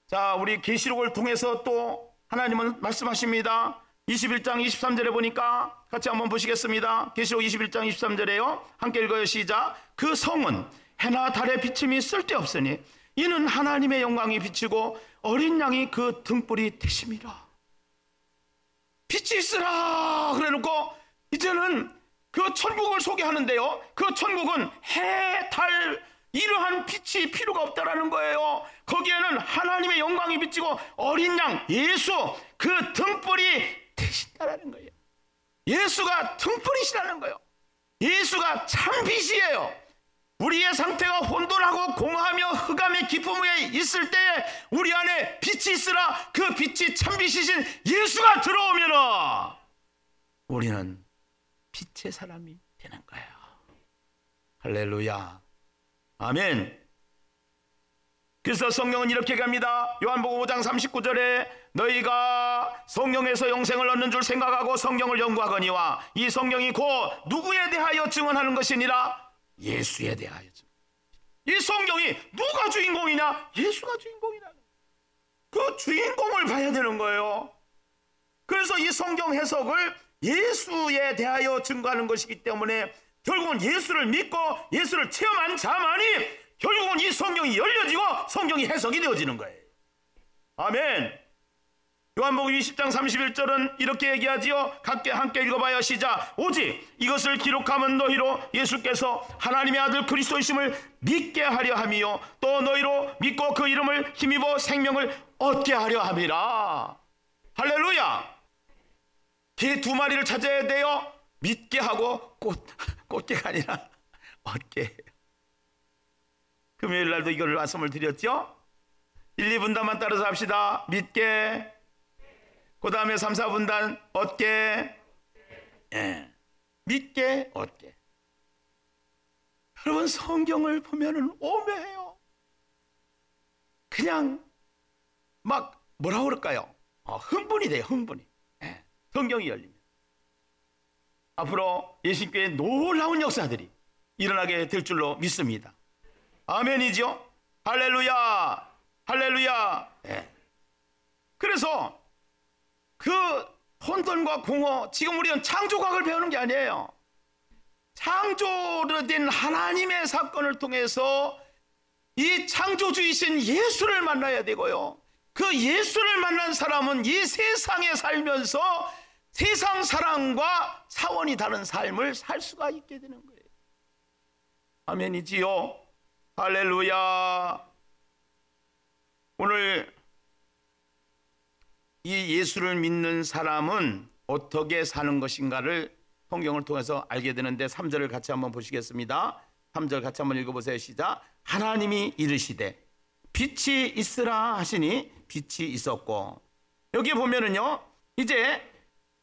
Speaker 1: 자, 우리 계시록을 통해서 또 하나님은 말씀하십니다. 21장 23절에 보니까 같이 한번 보시겠습니다. 계시록 21장 23절에요. 함께 읽어요. 시작. 그 성은 해나 달의 비침이 쓸데없으니 이는 하나님의 영광이 비치고 어린 양이 그 등불이 되심이라. 빛이 있으라 그래놓고 이제는 그 천국을 소개하는데요. 그 천국은 해, 달 이러한 빛이 필요가 없다라는 거예요. 거기에는 하나님의 영광이 비치고 어린 양 예수 그 등불이 되신다라는 거예요. 예수가 등불이시라는 거예요. 예수가 참 빛이에요. 우리의 상태가 혼돈하고 공허하며 흑암의 깊음 위에 있을 때에 우리 안에 빛이 있으라. 그 빛이 참 빛이신 예수가 들어오면 우리는 빛의 사람이 되는 거예요. 할렐루야. 아멘. 그래서 성경은 이렇게 갑니다. 요한복음 5장 39절에 너희가 성경에서 영생을 얻는 줄 생각하고 성경을 연구하거니와 이 성경이 곧 누구에 대하여 증언하는 것이니라. 예수에 대하여 증언. 이 성경이 누가 주인공이냐? 예수가 주인공이라는 그 주인공을 봐야 되는 거예요. 그래서 이 성경 해석을 예수에 대하여 증거하는 것이기 때문에 결국은 예수를 믿고 예수를 체험한 자만이 결국은 이 성경이 열려지고 성경이 해석이 되어지는 거예요. 아멘. 요한복음 20장 31절은 이렇게 얘기하지요. 함께 읽어봐요. 시작. 오직 이것을 기록하면 너희로 예수께서 하나님의 아들 그리스도이심을 믿게 하려 함이요 또 너희로 믿고 그 이름을 힘입어 생명을 얻게 하려 함이라. 할렐루야. 개 두 마리를 찾아야 돼요. 믿게 하고 꽃게가 아니라 얻게. 금요일 날도 이걸 말씀을 드렸죠. 1, 2분단만 따라서 합시다. 믿게, 그 다음에 3, 4분단 얻게. 예. 믿게, 얻게. 여러분 성경을 보면은 오묘해요. 그냥 막 뭐라 그럴까요? 흥분이 돼요. 흥분이. 예. 성경이 열리면 앞으로 예수님께 놀라운 역사들이 일어나게 될 줄로 믿습니다. 아멘이죠. 할렐루야. 할렐루야. 네. 그래서 그 혼돈과 공허, 지금 우리는 창조과학을 배우는 게 아니에요. 창조로 된 하나님의 사건을 통해서 이 창조주이신 예수를 만나야 되고요. 그 예수를 만난 사람은 이 세상에 살면서 세상 사람과 차원이 다른 삶을 살 수가 있게 되는 거예요. 아멘이지요. 할렐루야. 오늘 이 예수를 믿는 사람은 어떻게 사는 것인가를 성경을 통해서 알게 되는데 3절을 같이 한번 보시겠습니다. 3절 같이 한번 읽어보세요. 시작. 하나님이 이르시되 빛이 있으라 하시니 빛이 있었고. 여기 보면은요, 이제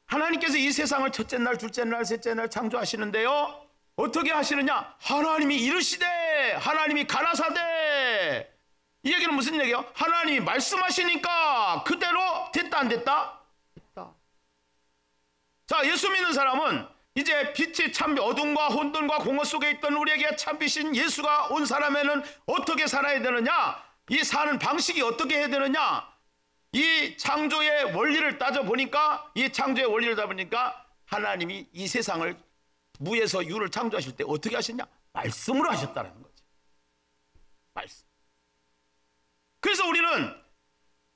Speaker 1: 하나님께서 이 세상을 첫째 날, 둘째 날, 셋째 날 창조하시는데요, 어떻게 하시느냐? 하나님이 이르시되, 하나님이 가라사대. 이 얘기는 무슨 얘기예요? 하나님이 말씀하시니까 그대로 됐다 안 됐다? 됐다. 자, 예수 믿는 사람은 이제 빛이 참 어둠과 혼돈과 공허 속에 있던 우리에게 참빛인 예수가 온 사람에는 어떻게 살아야 되느냐? 이 사는 방식이 어떻게 해야 되느냐? 이 창조의 원리를 따져보니까, 이 창조의 원리를 따져보니까 하나님이 이 세상을 무에서 유를 창조하실 때 어떻게 하셨냐? 말씀으로 하셨다는 거지. 말씀. 그래서 우리는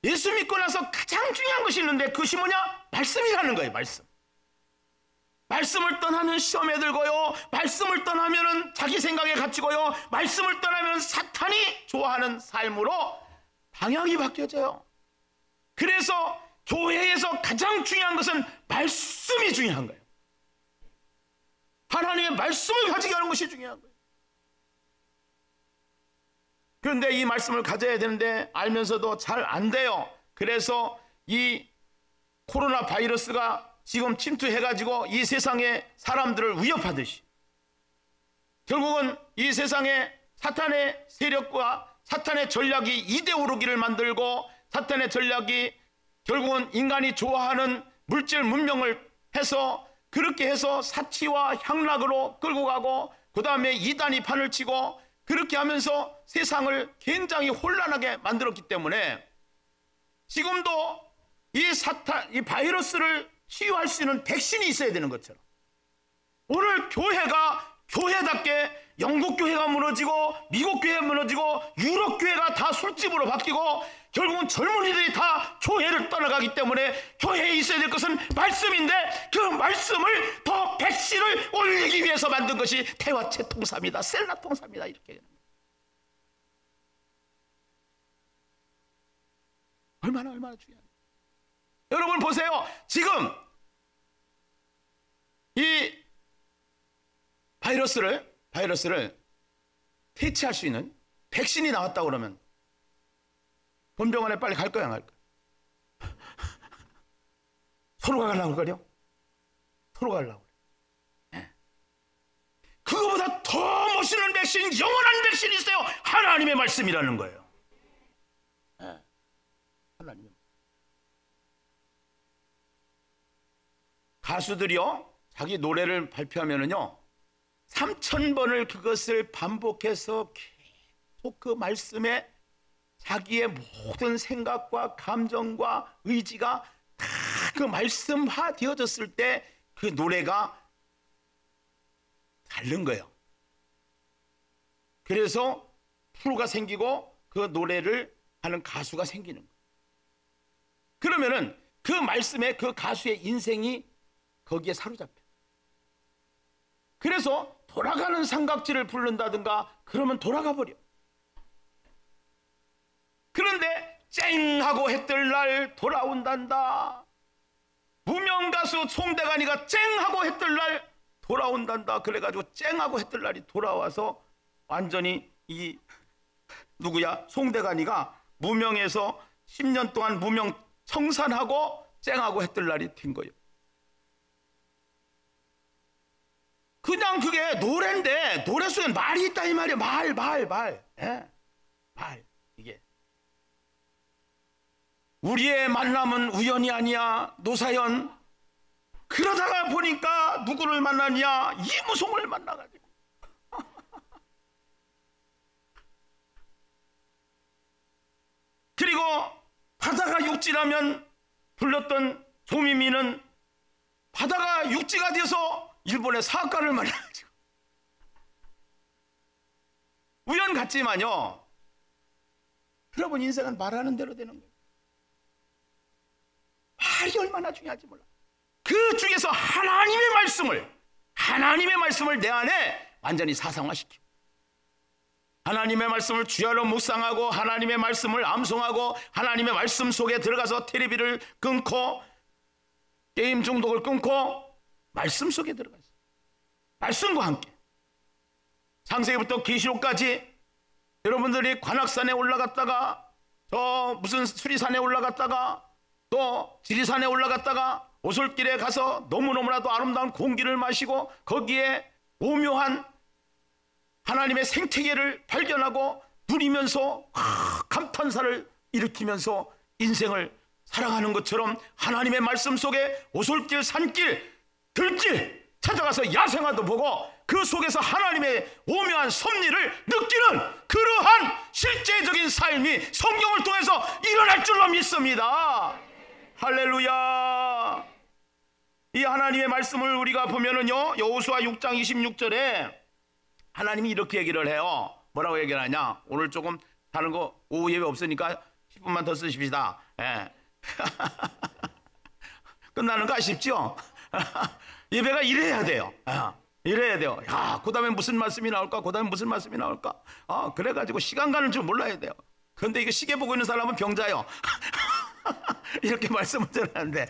Speaker 1: 예수 믿고 나서 가장 중요한 것이 있는데 그것이 뭐냐? 말씀이라는 거예요. 말씀. 말씀을 떠나면 시험에 들고요, 말씀을 떠나면 자기 생각에 갇히고요, 말씀을 떠나면 사탄이 좋아하는 삶으로 방향이 바뀌어져요. 그래서 교회에서 가장 중요한 것은 말씀이 중요한 거예요. 하나님의 말씀을 가지게 하는 것이 중요한 거예요. 그런데 이 말씀을 가져야 되는데 알면서도 잘 안 돼요. 그래서 이 코로나 바이러스가 지금 침투해가지고 이 세상의 사람들을 위협하듯이 결국은 이 세상에 사탄의 세력과 사탄의 전략이 이데올로기를 만들고, 사탄의 전략이 결국은 인간이 좋아하는 물질 문명을 해서 그렇게 해서 사치와 향락으로 끌고 가고, 그 다음에 이단이 판을 치고, 그렇게 하면서 세상을 굉장히 혼란하게 만들었기 때문에 지금도 이 바이러스를 치유할 수 있는 백신이 있어야 되는 것처럼 오늘 교회가 교회답게 영국 교회가 무너지고 미국 교회가 무너지고 유럽 교회가 다 술집으로 바뀌고 결국은 젊은이들이 다 교회를 떠나가기 때문에 교회에 있어야 될 것은 말씀인데, 그 말씀을 더 백신을 올리기 위해서 만든 것이 태화체 통사입니다. 셀라 통사입니다. 이렇게 얼마나 중요합니다. 여러분 보세요. 지금 이 바이러스를 퇴치할 수 있는 백신이 나왔다고 그러면 본병원에 빨리 갈 거야, 안 갈 거야? 서로 가려고 그래요? 서로 가려고 그래. 네. 그거보다 더 멋있는 백신, 영원한 백신이 있어요. 하나님의 말씀이라는 거예요. 네. 하나님의 가수들이요, 자기 노래를 발표하면은요 3000번을 그것을 반복해서 계속 그 말씀에 자기의 모든 생각과 감정과 의지가 다 그 말씀화 되어졌을 때 그 노래가 다른 거예요. 그래서 프로가 생기고 그 노래를 하는 가수가 생기는 거예요. 그러면은 그 말씀에 그 가수의 인생이 거기에 사로잡혀. 그래서 돌아가는 삼각지를 부른다든가 그러면 돌아가 버려. 그런데 쨍 하고 해 뜰 날 돌아온단다. 무명 가수 송대관이가 쨍 하고 해 뜰 날 돌아온단다. 그래가지고 쨍 하고 해 뜰 날이 돌아와서 완전히 이 송대관이가 무명에서 10년 동안 무명 청산하고 쨍 하고 해 뜰 날이 된 거예요. 그냥 그게 노래인데 노래 속에 말이 있다 이 말이에요. 말. 예? 말. 이게 우리의 만남은 우연이 아니야. 노사연. 그러다가 보니까 누구를 만나냐? 이무송을 만나가지고. 그리고 바다가 육지라면 불렀던 조미미는 바다가 육지가 돼서 일본의 사학가를 만나가지고. 우연 같지만요, 여러분 인생은 말하는 대로 되는 거예요. 말이 얼마나 중요한지 몰라. 그 중에서 하나님의 말씀을 내 안에 완전히 사상화시키고, 하나님의 말씀을 주야로 묵상하고, 하나님의 말씀을 암송하고, 하나님의 말씀 속에 들어가서 텔레비를 끊고 게임 중독을 끊고 말씀 속에 들어가서 말씀과 함께 창세기부터 계시록까지 여러분들이 관악산에 올라갔다가 저 무슨 수리산에 올라갔다가 또 지리산에 올라갔다가 오솔길에 가서 너무너무나도 아름다운 공기를 마시고 거기에 오묘한 하나님의 생태계를 발견하고 누리면서 감탄사를 일으키면서 인생을 살아가는 것처럼 하나님의 말씀 속에 오솔길, 산길, 들길 찾아가서 야생화도 보고 그 속에서 하나님의 오묘한 섭리를 느끼는 그러한 실제적인 삶이 성경을 통해서 일어날 줄로 믿습니다. 할렐루야. 이 하나님의 말씀을 우리가 보면은요, 여호수아 6장 26절에 하나님이 이렇게 얘기를 해요. 뭐라고 얘기를 하냐? 오늘 조금 다른 거 오후 예배 없으니까 10분만 더 쓰십시다. 예. 끝나는 거 아쉽죠? 예배가 이래야 돼요. 이래야 돼요. 야, 그 다음에 무슨 말씀이 나올까? 그 다음에 무슨 말씀이 나올까? 그래가지고 시간 가는 줄 몰라야 돼요. 그런데 이거 시계 보고 있는 사람은 병자요. 이렇게 말씀을 전하는데.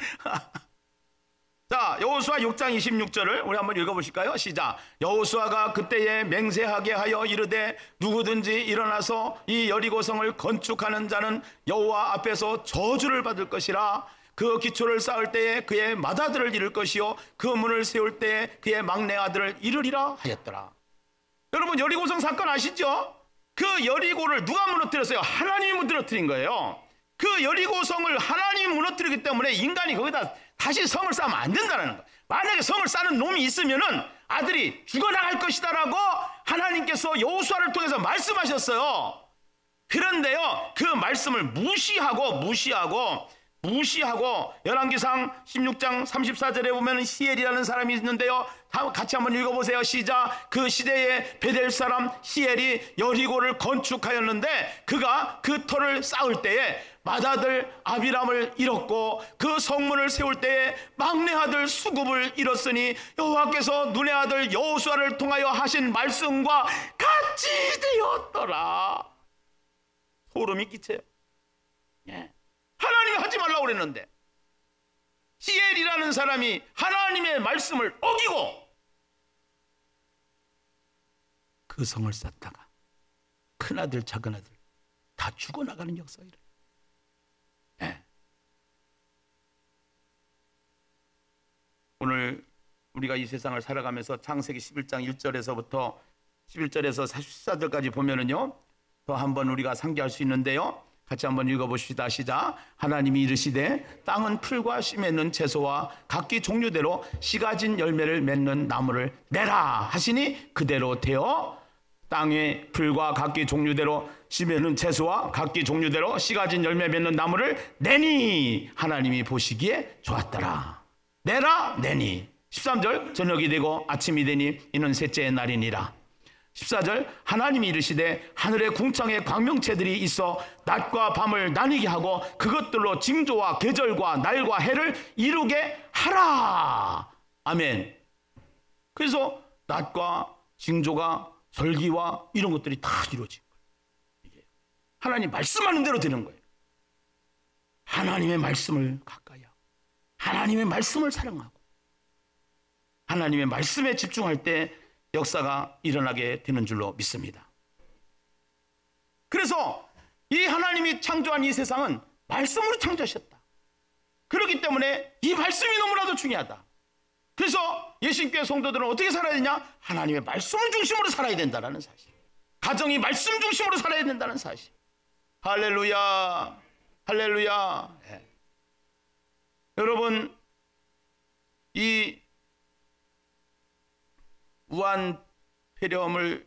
Speaker 1: 자, 여호수아 6장 26절을 우리 한번 읽어보실까요? 시작. 여호수아가 그때에 맹세하게 하여 이르되 누구든지 일어나서 이 여리고성을 건축하는 자는 여호와 앞에서 저주를 받을 것이라. 그 기초를 쌓을 때에 그의 맏아들을 잃을 것이요 그 문을 세울 때에 그의 막내 아들을 잃으리라 하였더라. 여러분, 여리고성 사건 아시죠? 그 여리고를 누가 무너뜨렸어요? 하나님이 무너뜨린 거예요. 그 여리고성을 하나님이 무너뜨리기 때문에 인간이 거기다 다시 성을 쌓으면 안 된다는 거예요. 만약에 성을 쌓는 놈이 있으면은 아들이 죽어나갈 것이다라고 하나님께서 여호수아를 통해서 말씀하셨어요. 그런데요, 그 말씀을 무시하고 열왕기상 16장 34절에 보면 시엘이라는 사람이 있는데요, 같이 한번 읽어보세요. 시작. 그 시대에 베델 사람 시엘이 여리고를 건축하였는데 그가 그 터를 쌓을 때에 맏아들 아비람을 잃었고 그 성문을 세울 때에 막내 아들 수굽을 잃었으니 여호와께서 눈의 아들 여호수아를 통하여 하신 말씀과 같이 되었더라. 소름이 끼쳐요. 예. 하나님이 하지 말라고 그랬는데 시엘이라는 사람이 하나님의 말씀을 어기고 그 성을 쌓다가 큰아들 작은아들 다 죽어나가는 역사가 일어나요. 네. 오늘 우리가 이 세상을 살아가면서 창세기 11장 1절에서부터 11절에서 14절까지 보면은요, 더 한번 우리가 상기할 수 있는데요, 같이 한번 읽어보시다. 시작. 하나님이 이르시되 땅은 풀과 씨 맺는 채소와 각기 종류대로 씨 가진 열매를 맺는 나무를 내라 하시니 그대로 되어 땅에 풀과 각기 종류대로 씨 맺는 채소와 각기 종류대로 씨 가진 열매 맺는 나무를 내니 하나님이 보시기에 좋았더라. 내라 내니. 13절 저녁이 되고 아침이 되니 이는 셋째 날이니라. 14절 하나님이 이르시되 하늘의 궁창에 광명체들이 있어 낮과 밤을 나뉘게 하고 그것들로 징조와 계절과 날과 해를 이루게 하라. 아멘. 그래서 낮과 징조가 절기와 이런 것들이 다 이루어진 거예요. 하나님 말씀하는 대로 되는 거예요. 하나님의 말씀을 가까이 하고 하나님의 말씀을 사랑하고 하나님의 말씀에 집중할 때 역사가 일어나게 되는 줄로 믿습니다. 그래서 이 하나님이 창조한 이 세상은 말씀으로 창조하셨다. 그렇기 때문에 이 말씀이 너무나도 중요하다. 그래서 예수님교회 성도들은 어떻게 살아야 되냐? 하나님의 말씀을 중심으로 살아야 된다는 사실. 가정이 말씀 중심으로 살아야 된다는 사실. 할렐루야, 할렐루야. 네. 여러분, 이 우한 폐렴을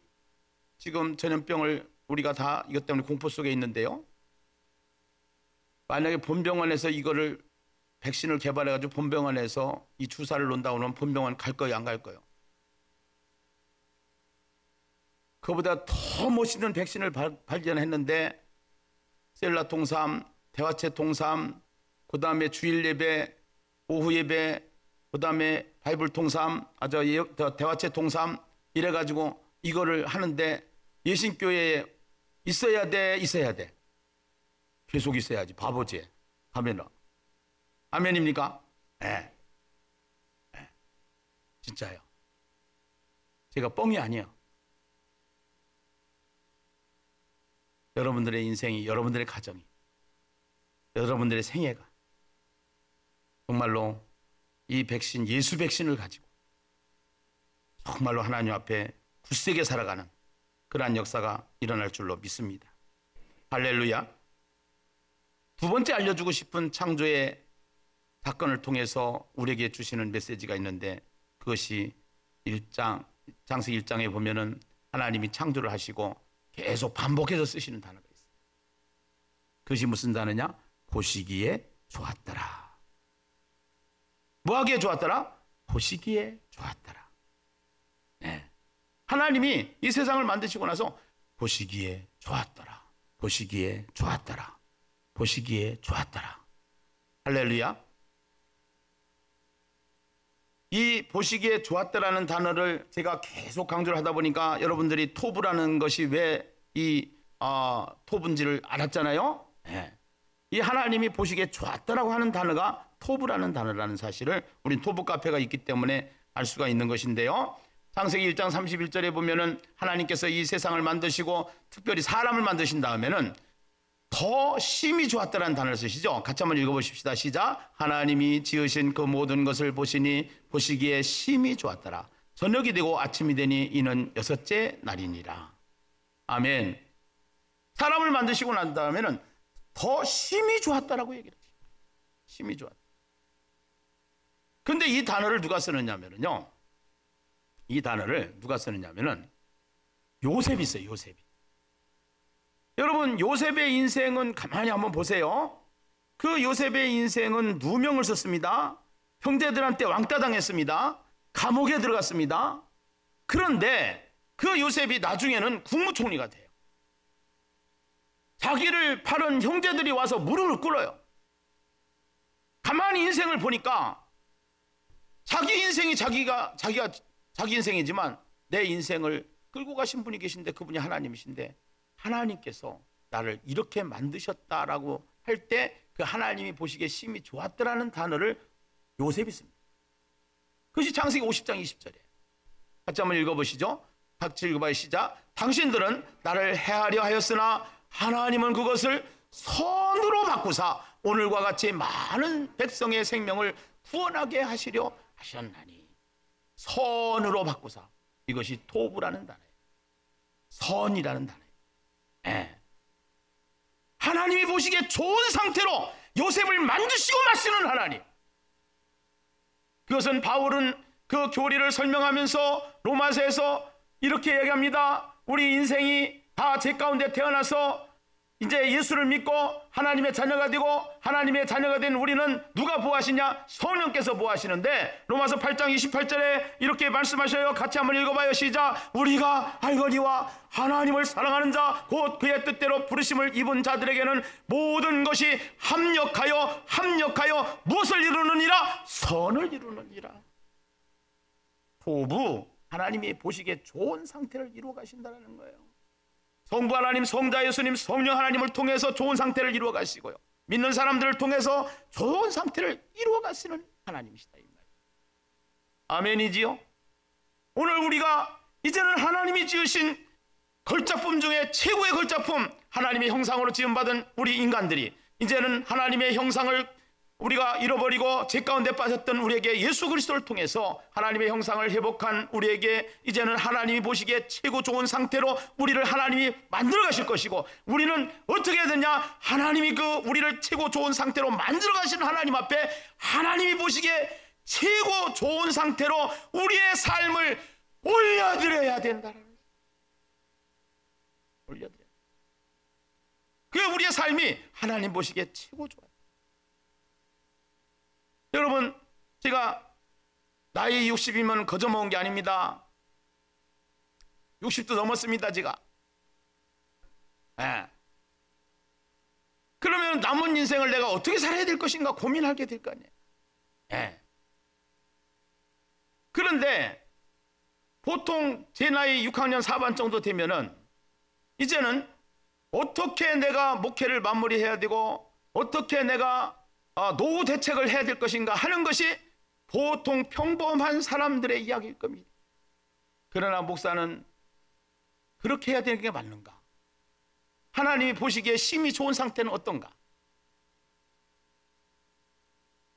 Speaker 1: 지금 전염병을 우리가 다 이것 때문에 공포 속에 있는데요, 만약에 본병원에서 이거를 백신을 개발해가지고 본병원에서 이 주사를 놓는다고 하면 본병원 갈 거예요, 안 갈 거예요? 그보다 더 멋있는 백신을 발견했는데 셀라 통삼, 대화체 통삼, 그 다음에 주일 예배, 오후 예배, 그다음에 바이블 통삼, 대화체 통삼 이래가지고 이거를 하는데 예신교회에 있어야 돼, 있어야 돼. 계속 있어야지. 바보지. 하면은 아멘입니까? 네. 네. 진짜요. 제가 뻥이 아니에요. 여러분들의 인생이, 여러분들의 가정이, 여러분들의 생애가 정말로 이 백신, 예수 백신을 가지고 정말로 하나님 앞에 굳세게 살아가는 그러한 역사가 일어날 줄로 믿습니다. 할렐루야. 두 번째 알려주고 싶은 창조의 사건을 통해서 우리에게 주시는 메시지가 있는데, 그것이 창세기 1장에 보면은 하나님이 창조를 하시고 계속 반복해서 쓰시는 단어가 있어요. 그것이 무슨 단어냐? 보시기에 좋았더라. 뭐하기에 좋았더라? 보시기에 좋았더라. 네. 하나님이 이 세상을 만드시고 나서 보시기에 좋았더라. 보시기에 좋았더라. 보시기에 좋았더라. 할렐루야. 이 보시기에 좋았더라는 단어를 제가 계속 강조를 하다 보니까 여러분들이 토부라는 것이 왜 이 토부인지를 알았잖아요. 네. 이 하나님이 보시기에 좋았더라고 하는 단어가 토부라는 단어라는 사실을 우리 토부 카페가 있기 때문에 알 수가 있는 것인데요. 창세기 1장 31절에 보면은 하나님께서 이 세상을 만드시고 특별히 사람을 만드신 다음에는 더 심히 좋았다라는 단어를 쓰시죠. 같이 한번 읽어보십시다. 시작. 하나님이 지으신 그 모든 것을 보시니 보시기에 심히 좋았더라. 저녁이 되고 아침이 되니 이는 여섯째 날이니라. 아멘. 사람을 만드시고 난 다음에는 더 심히 좋았다라고 얘기를 하시죠. 심히 좋았다. 근데 이 단어를 누가 쓰느냐면요. 이 단어를 누가 쓰느냐면은 요셉이 써요. 요셉이. 여러분, 요셉의 인생은 가만히 한번 보세요. 그 요셉의 인생은 누명을 썼습니다. 형제들한테 왕따 당했습니다. 감옥에 들어갔습니다. 그런데 그 요셉이 나중에는 국무총리가 돼요. 자기를 팔은 형제들이 와서 무릎을 꿇어요. 가만히 인생을 보니까 자기 인생이 자기가 자기 인생이지만 내 인생을 끌고 가신 분이 계신데 그분이 하나님이신데, 하나님께서 나를 이렇게 만드셨다라고 할 때 그 하나님이 보시기에 심히 좋았더라는 단어를 요셉이 씁니다. 그것이 창세기 50장 20절이에요. 같이 한번 읽어보시죠. 같이 읽어봐요. 시작. 당신들은 나를 해하려 하였으나 하나님은 그것을 선으로 바꾸사 오늘과 같이 많은 백성의 생명을 구원하게 하시려 하셨나니. 선으로 바꾸사. 이것이 토부라는 단어예요. 선이라는 단어예요. 네. 하나님이 보시기에 좋은 상태로 요셉을 만드시고 마시는 하나님. 그것은 바울은 그 교리를 설명하면서 로마서에서 이렇게 얘기합니다. 우리 인생이 다 죄 가운데 태어나서 이제 예수를 믿고 하나님의 자녀가 되고 하나님의 자녀가 된 우리는 누가 보호하시냐? 성령께서 보호하시는데 로마서 8장 28절에 이렇게 말씀하셔요. 같이 한번 읽어봐요. 시작. 우리가 알거니와 하나님을 사랑하는 자 곧 그의 뜻대로 부르심을 입은 자들에게는 모든 것이 합력하여 무엇을 이루느니라? 선을 이루느니라. 토부, 하나님이 보시기에 좋은 상태를 이루어 가신다는 거예요. 성부 하나님, 성자 예수님, 성령 하나님을 통해서 좋은 상태를 이루어 가시고요. 믿는 사람들을 통해서 좋은 상태를 이루어 가시는 하나님이시다 이 말. 아멘이지요? 오늘 우리가 이제는 하나님이 지으신 걸작품 중에 최고의 걸작품, 하나님의 형상으로 지음받은 우리 인간들이 이제는 하나님의 형상을 우리가 잃어버리고 죄 가운데 빠졌던 우리에게 예수 그리스도를 통해서 하나님의 형상을 회복한 우리에게 이제는 하나님이 보시기에 최고 좋은 상태로 우리를 하나님이 만들어 가실 것이고, 우리는 어떻게 해야 되냐? 하나님이 그 우리를 최고 좋은 상태로 만들어 가시는 하나님 앞에 하나님이 보시기에 최고 좋은 상태로 우리의 삶을 올려드려야 된다는 거예요. 올려드려야. 그 우리의 삶이 하나님 보시기에 최고 좋아요. 여러분, 제가 나이 60이면 거저 먹은 게 아닙니다. 60도 넘었습니다, 제가. 네. 그러면 남은 인생을 내가 어떻게 살아야 될 것인가 고민하게 될 거 아니에요. 네. 그런데 보통 제 나이 6학년 4반 정도 되면은 이제는 어떻게 내가 목회를 마무리해야 되고 어떻게 내가 노후 대책을 해야 될 것인가 하는 것이 보통 평범한 사람들의 이야기일 겁니다. 그러나 목사는 그렇게 해야 되는 게 맞는가? 하나님이 보시기에 심히 좋은 상태는 어떤가?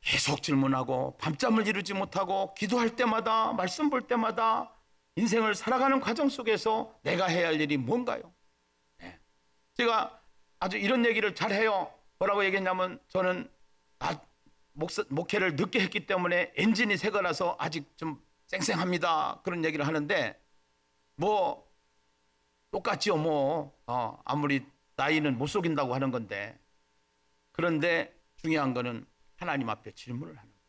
Speaker 1: 계속 질문하고 밤잠을 이루지 못하고 기도할 때마다 말씀 볼 때마다 인생을 살아가는 과정 속에서 내가 해야 할 일이 뭔가요? 네. 제가 아주 이런 얘기를 잘해요. 뭐라고 얘기했냐면 저는 목회를 늦게 했기 때문에 엔진이 새 거라서 아직 좀 쌩쌩합니다. 그런 얘기를 하는데 뭐 똑같지요. 뭐 아무리 나이는 못 속인다고 하는 건데, 그런데 중요한 거는 하나님 앞에 질문을 하는 거예요.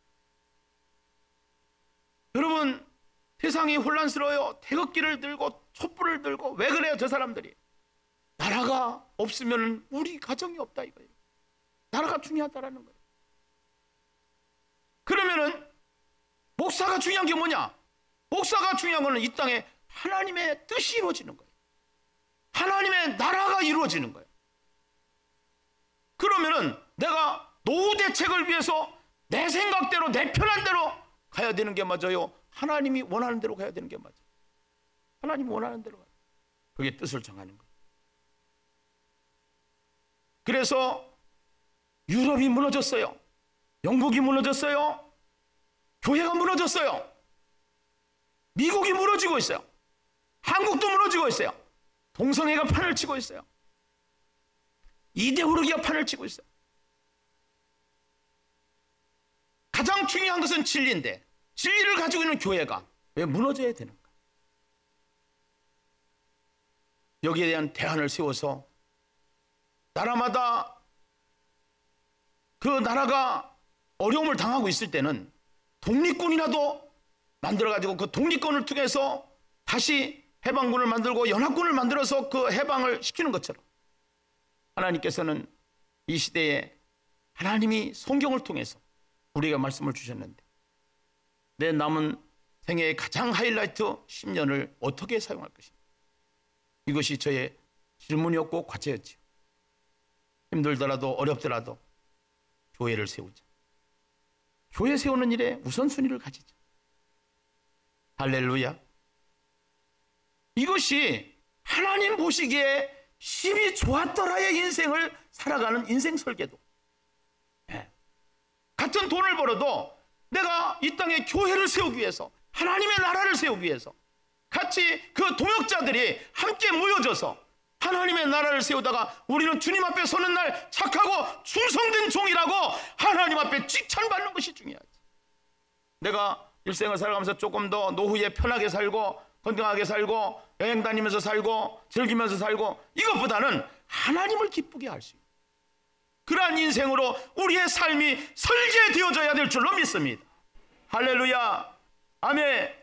Speaker 1: 여러분, 세상이 혼란스러워요. 태극기를 들고 촛불을 들고. 왜 그래요 저 사람들이? 나라가 없으면 우리 가정이 없다 이거예요. 나라가 중요하다라는 거예요. 그러면은 목사가 중요한 게 뭐냐? 목사가 중요한 거는 이 땅에 하나님의 뜻이 이루어지는 거예요. 하나님의 나라가 이루어지는 거예요. 그러면은 내가 노후 대책을 위해서 내 생각대로 내 편한 대로 가야 되는 게 맞아요? 하나님이 원하는 대로 가야 되는 게 맞아요? 하나님이 원하는 대로 가요. 그게 뜻을 정하는 거예요. 그래서 유럽이 무너졌어요. 영국이 무너졌어요. 교회가 무너졌어요. 미국이 무너지고 있어요. 한국도 무너지고 있어요. 동성애가 판을 치고 있어요. 이데올로기가 판을 치고 있어요. 가장 중요한 것은 진리인데 진리를 가지고 있는 교회가 왜 무너져야 되는가? 여기에 대한 대안을 세워서 나라마다 그 나라가 어려움을 당하고 있을 때는 독립군이라도 만들어가지고 그 독립군을 통해서 다시 해방군을 만들고 연합군을 만들어서 그 해방을 시키는 것처럼 하나님께서는 이 시대에 하나님이 성경을 통해서 우리에게 말씀을 주셨는데 내 남은 생애의 가장 하이라이트 10년을 어떻게 사용할 것인가? 이것이 저의 질문이었고 과제였지요. 힘들더라도 어렵더라도 교회를 세우자. 교회 세우는 일에 우선순위를 가지자. 할렐루야. 이것이 하나님 보시기에 심히 좋았더라의 인생을 살아가는 인생 설계도. 네. 같은 돈을 벌어도 내가 이 땅에 교회를 세우기 위해서 하나님의 나라를 세우기 위해서 같이 그 동역자들이 함께 모여져서 하나님의 나라를 세우다가 우리는 주님 앞에 서는 날 착하고 충성된 종이라고 하나님 앞에 칭찬받는 것이 중요하지. 내가 일생을 살아가면서 조금 더 노후에 편하게 살고 건강하게 살고 여행 다니면서 살고 즐기면서 살고 이것보다는 하나님을 기쁘게 할 수 있는 그러한 인생으로 우리의 삶이 설계되어져야 될 줄로 믿습니다. 할렐루야. 아멘.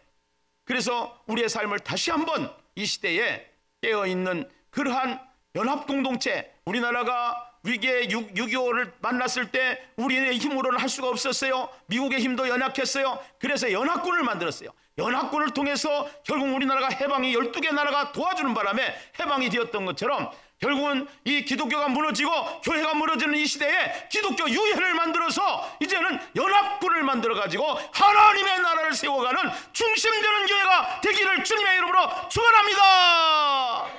Speaker 1: 그래서 우리의 삶을 다시 한번 이 시대에 깨어있는 그러한 연합공동체, 우리나라가 위기의 6.25를 만났을 때 우리의 힘으로는 할 수가 없었어요. 미국의 힘도 연약했어요. 그래서 연합군을 만들었어요. 연합군을 통해서 결국 우리나라가 해방이 12개 나라가 도와주는 바람에 해방이 되었던 것처럼 결국은 이 기독교가 무너지고 교회가 무너지는 이 시대에 기독교 유해를 만들어서 이제는 연합군을 만들어가지고 하나님의 나라를 세워가는 중심되는 교회가 되기를 주님의 이름으로 축원합니다.